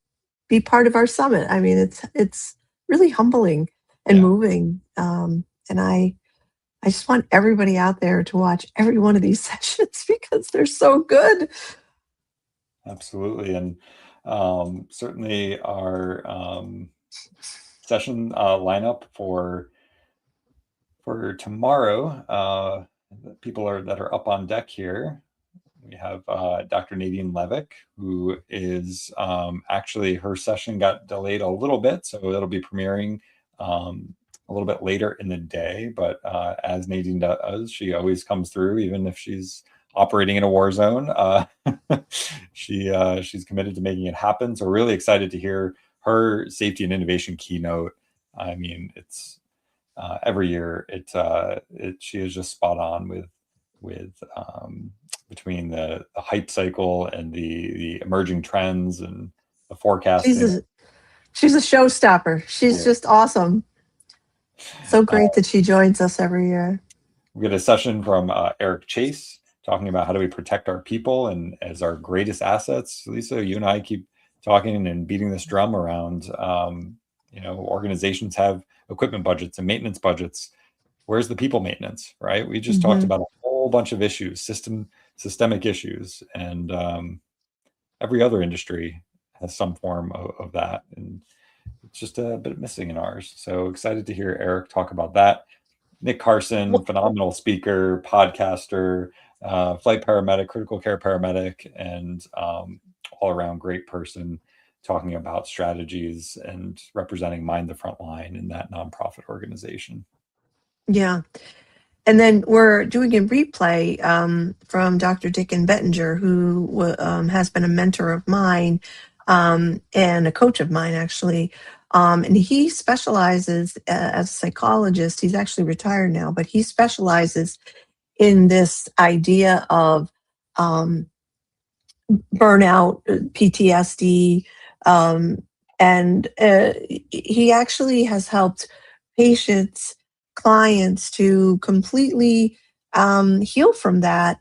be part of our summit. I mean, it's really humbling and moving. And I just want everybody out there to watch every one of these sessions because they're so good. Absolutely. And certainly our session lineup for tomorrow The people that are up on deck here. We have Dr. Nadine Levick, who is actually, her session got delayed a little bit, so it'll be premiering a little bit later in the day. But as Nadine does, she always comes through, even if she's operating in a war zone. She's committed to making it happen. So we're really excited to hear her safety and innovation keynote. I mean, it's every year she is just spot on with between the hype cycle and the emerging trends and the forecasting. She's a showstopper. She's just awesome. So great that she joins us every year. We get a session from Eric Chase talking about how do we protect our people and as our greatest assets. Lisa, you and I keep talking and beating this drum around, organizations have equipment budgets and maintenance budgets. Where's the people maintenance, right? We just talked about a whole bunch of issues, systemic issues, and every other industry has some form of that. And it's just a bit missing in ours. So excited to hear Eric talk about that. Nick Carson, phenomenal speaker, podcaster, flight paramedic, critical care paramedic, and all around great person talking about strategies and representing Mind the Front Line in that nonprofit organization. Yeah. And then we're doing a replay from Dr. Dickon Bettinger, who has been a mentor of mine and a coach of mine, actually. And he specializes as a psychologist. He's actually retired now, but he specializes in this idea of burnout, PTSD, and he actually has helped patients, clients to completely heal from that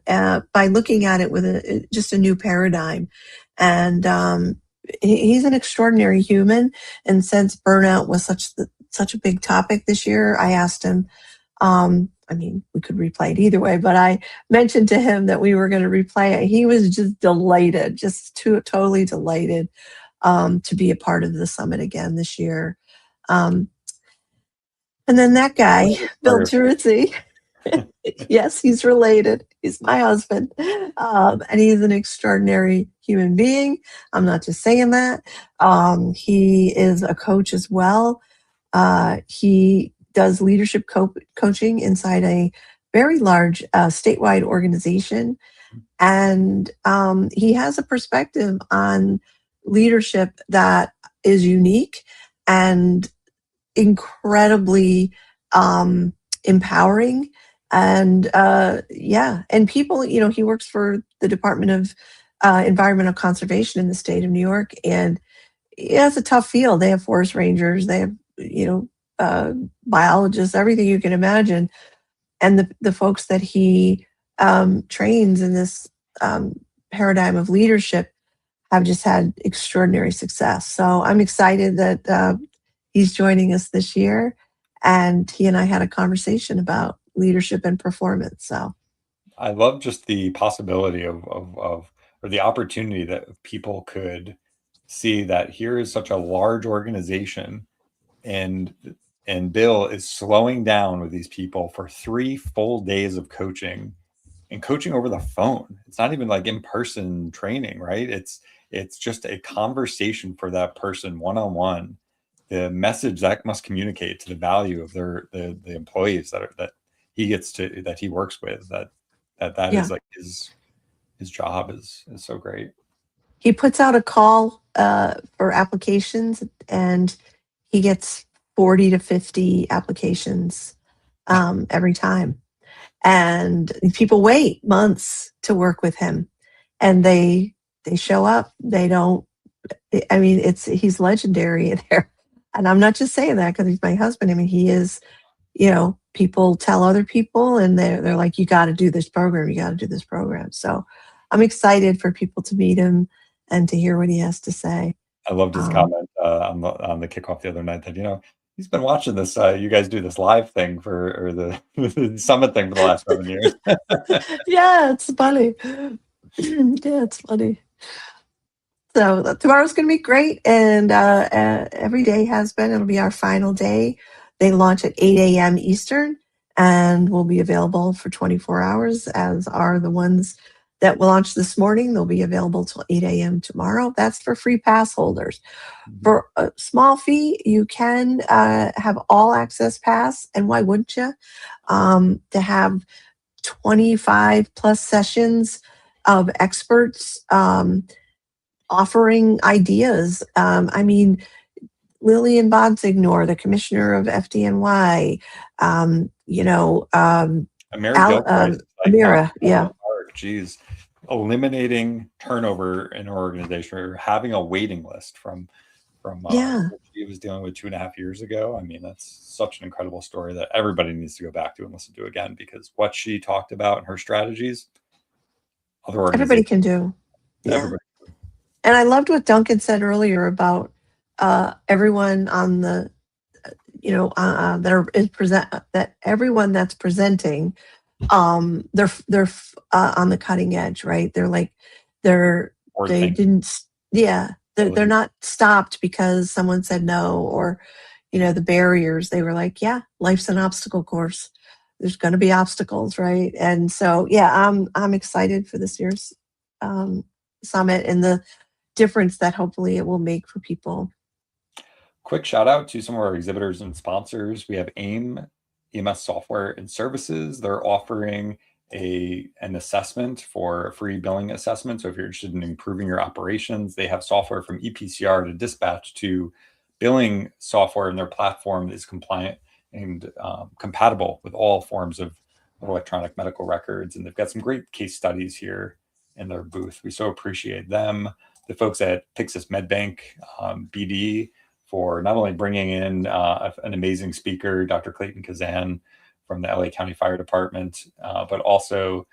by looking at it with just a new paradigm. And he's an extraordinary human. And since burnout was such a big topic this year, I asked him, we could replay it either way, but I mentioned to him that we were going to replay it. He was just delighted, totally delighted to be a part of the summit again this year. And then that guy, Bill Teruzzi, yes, he's related. He's my husband. And he's an extraordinary human being. I'm not just saying that. He is a coach as well. He does leadership coaching inside a very large statewide organization. And he has a perspective on leadership that is unique and incredibly empowering. And and people, he works for the Department of Environmental Conservation in the state of New York, and it's a tough field. They have forest rangers, they have, biologists, everything you can imagine. And the folks that he trains in this paradigm of leadership have just had extraordinary success. So I'm excited that he's joining us this year, and he and I had a conversation about leadership and performance. So I love just the possibility of or the opportunity that people could see that here is such a large organization, and Bill is slowing down with these people for 3 full days of coaching, and coaching over the phone. It's not even like in-person training, right? It's just a conversation for that person one-on-one. The message that must communicate to the value of the employees that he works with, that is like his job is so great. He puts out a call for applications, and he gets 40 to 50 applications every time. And people wait months to work with him, and they show up. They don't, he's legendary in there. And I'm not just saying that because he's my husband. He is, people tell other people, and they're like, you got to do this program. You got to do this program. So I'm excited for people to meet him and to hear what he has to say. I loved his comment on the kickoff the other night that, he's been watching this. You guys do this live thing or the summit thing for the last 7 years. Yeah, it's funny. Yeah, it's funny. So tomorrow's going to be great, and every day has been. It'll be our final day. They launch at 8 a.m. Eastern, and will be available for 24 hours, as are the ones that will launch this morning. They'll be available till 8 a.m. tomorrow. That's for free pass holders. For a small fee, you can have all access pass, and why wouldn't you? To have 25 plus sessions of experts offering ideas. I mean, Lillian Bonsignor, the commissioner of FDNY, Amira Amira, yeah. Geez, eliminating turnover in an organization, or having a waiting list from Yeah. what she was dealing with 2.5 years ago. I mean, that's such an incredible story that everybody needs to go back to and listen to again, because what she talked about and her strategies, other organizations, Everybody can do. Yeah. Everybody. And I loved what Duncan said earlier about everyone on the, that everyone that's presenting, they're on the cutting edge, right? They're like, they're not stopped because someone said no, or, the barriers. They were like, yeah, life's an obstacle course. There's going to be obstacles, right? And so, yeah, I'm excited for this year's summit and the difference that hopefully it will make for people. Quick shout out to some of our exhibitors and sponsors. We have AIM, EMS Software and Services. They're offering an assessment for a free billing assessment. So if you're interested in improving your operations, they have software from EPCR to dispatch to billing software, and their platform is compliant and compatible with all forms of electronic medical records. And they've got some great case studies here in their booth. We so appreciate them. The folks at Pyxis MedBank BD for not only bringing in an amazing speaker, Dr. Clayton Kazan from the LA County Fire Department, but also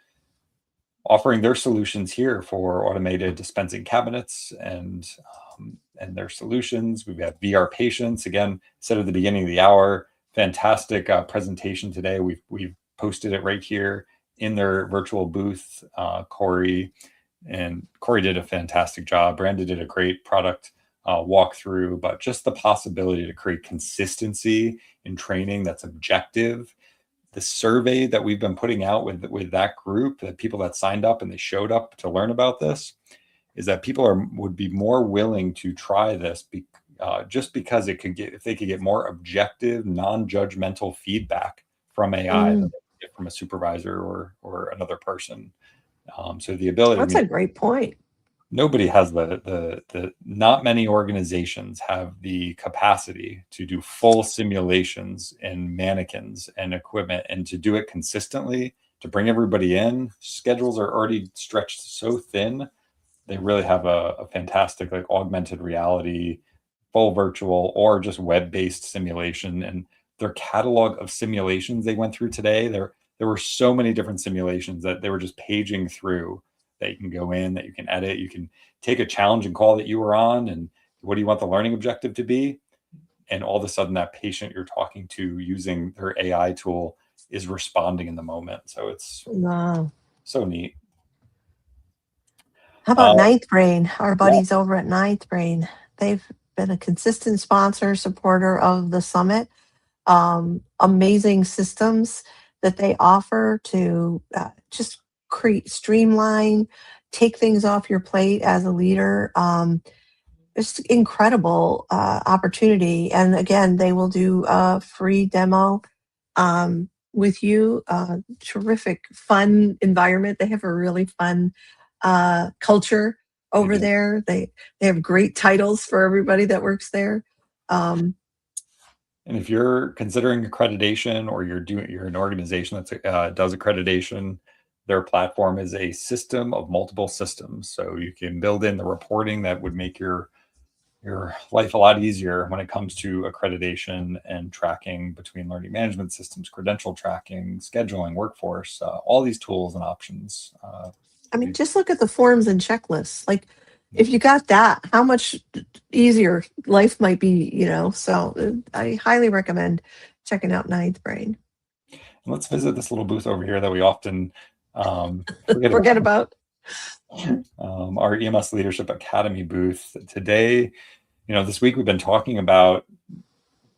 offering their solutions here for automated dispensing cabinets and their solutions. We've got VR patients. Again, said at the beginning of the hour, fantastic presentation today. We've posted it right here in their virtual booth. Corey did a fantastic job. Brandon did a great product walkthrough, but just the possibility to create consistency in training that's objective. The survey that we've been putting out with that group, the people that signed up and they showed up to learn about this, is that people would be more willing to try this just because if they could get more objective, non-judgmental feedback from AI than they get from a supervisor or another person. So the ability. That's a great point. Nobody has not many organizations have the capacity to do full simulations and mannequins and equipment, and to do it consistently, to bring everybody in. Schedules are already stretched so thin. They really have a fantastic augmented reality, full virtual or just web-based simulation. And their catalog of simulations they went through today, there were so many different simulations that they were just paging through, that you can go in, that you can edit, you can take a challenging call that you were on, and what do you want the learning objective to be? And all of a sudden that patient you're talking to using their AI tool is responding in the moment. So it's so neat. How about Ninth Brain? Our buddies over at Ninth Brain, they've been a consistent sponsor, supporter of the summit. Amazing systems that they offer to just streamline, take things off your plate as a leader. It's incredible opportunity. And again, they will do a free demo with you. Terrific, fun environment. They have a really fun culture over there. They have great titles for everybody that works there. And if you're considering accreditation, or you're an organization that does accreditation, their platform is a system of multiple systems. So you can build in the reporting that would make your life a lot easier when it comes to accreditation and tracking between learning management systems, credential tracking, scheduling, workforce, all these tools and options. I mean, just look at the forms and checklists. Like, if you got that, how much easier life might be, So I highly recommend checking out Ninth Brain. And let's visit this little booth over here that we often forget about. Our EMS Leadership Academy booth. Today, this week we've been talking about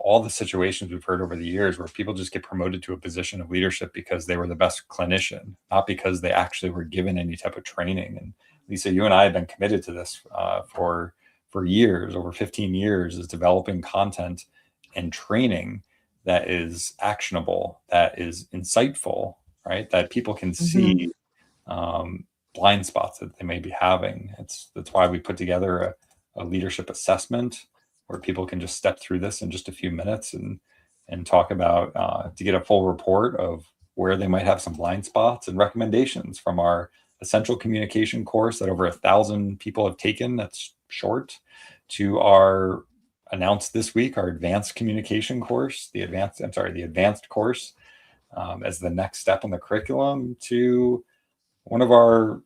all the situations we've heard over the years where people just get promoted to a position of leadership because they were the best clinician, not because they actually were given any type of training. And Lisa, you and I have been committed to this for years, over 15 years, is developing content and training that is actionable, that is insightful, right? That people can see blind spots that they may be having. That's why we put together a leadership assessment where people can just step through this in just a few minutes and talk about to get a full report of where they might have some blind spots and recommendations from our essential communication course that over 1,000 people have taken. That's short, to our announced this week, our advanced communication course, the advanced course as the next step in the curriculum, to one of our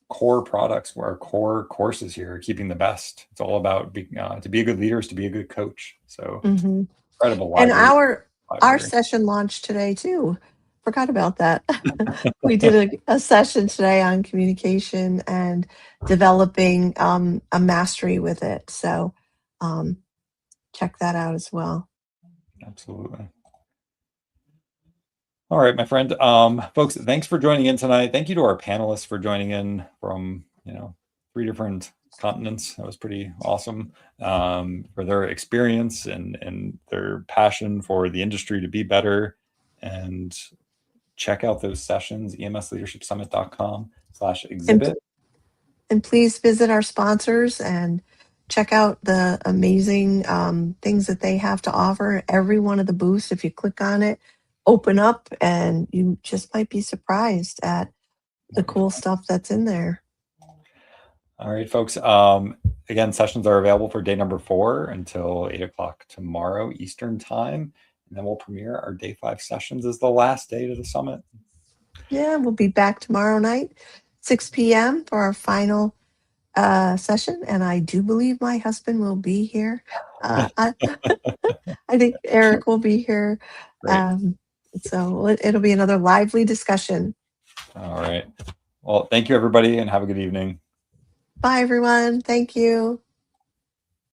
core products, where our core courses here are keeping the best. It's all about to be a good leader is to be a good coach. So incredible And library. our session launched today too. Forgot about that. We did a session today on communication and developing a mastery with it. So check that out as well. Absolutely. All right, my friend. Folks, thanks for joining in tonight. Thank you to our panelists for joining in from 3 different continents. That was pretty awesome, for their experience and their passion for the industry to be better. And check out those sessions, emsleadershipsummit.com/exhibit. And please visit our sponsors and check out the amazing things that they have to offer. Every one of the booths, if you click on it, open up, and you just might be surprised at the cool stuff that's in there. All right, folks. Again, sessions are available for day number 4 until 8 o'clock tomorrow Eastern time. And then we'll premiere our day 5 sessions as the last day to the summit. Yeah, we'll be back tomorrow night, 6 p.m. for our final session. And I do believe my husband will be here. I think Eric will be here. So it'll be another lively discussion. All right. Well, thank you, everybody, and have a good evening. Bye, everyone. Thank you.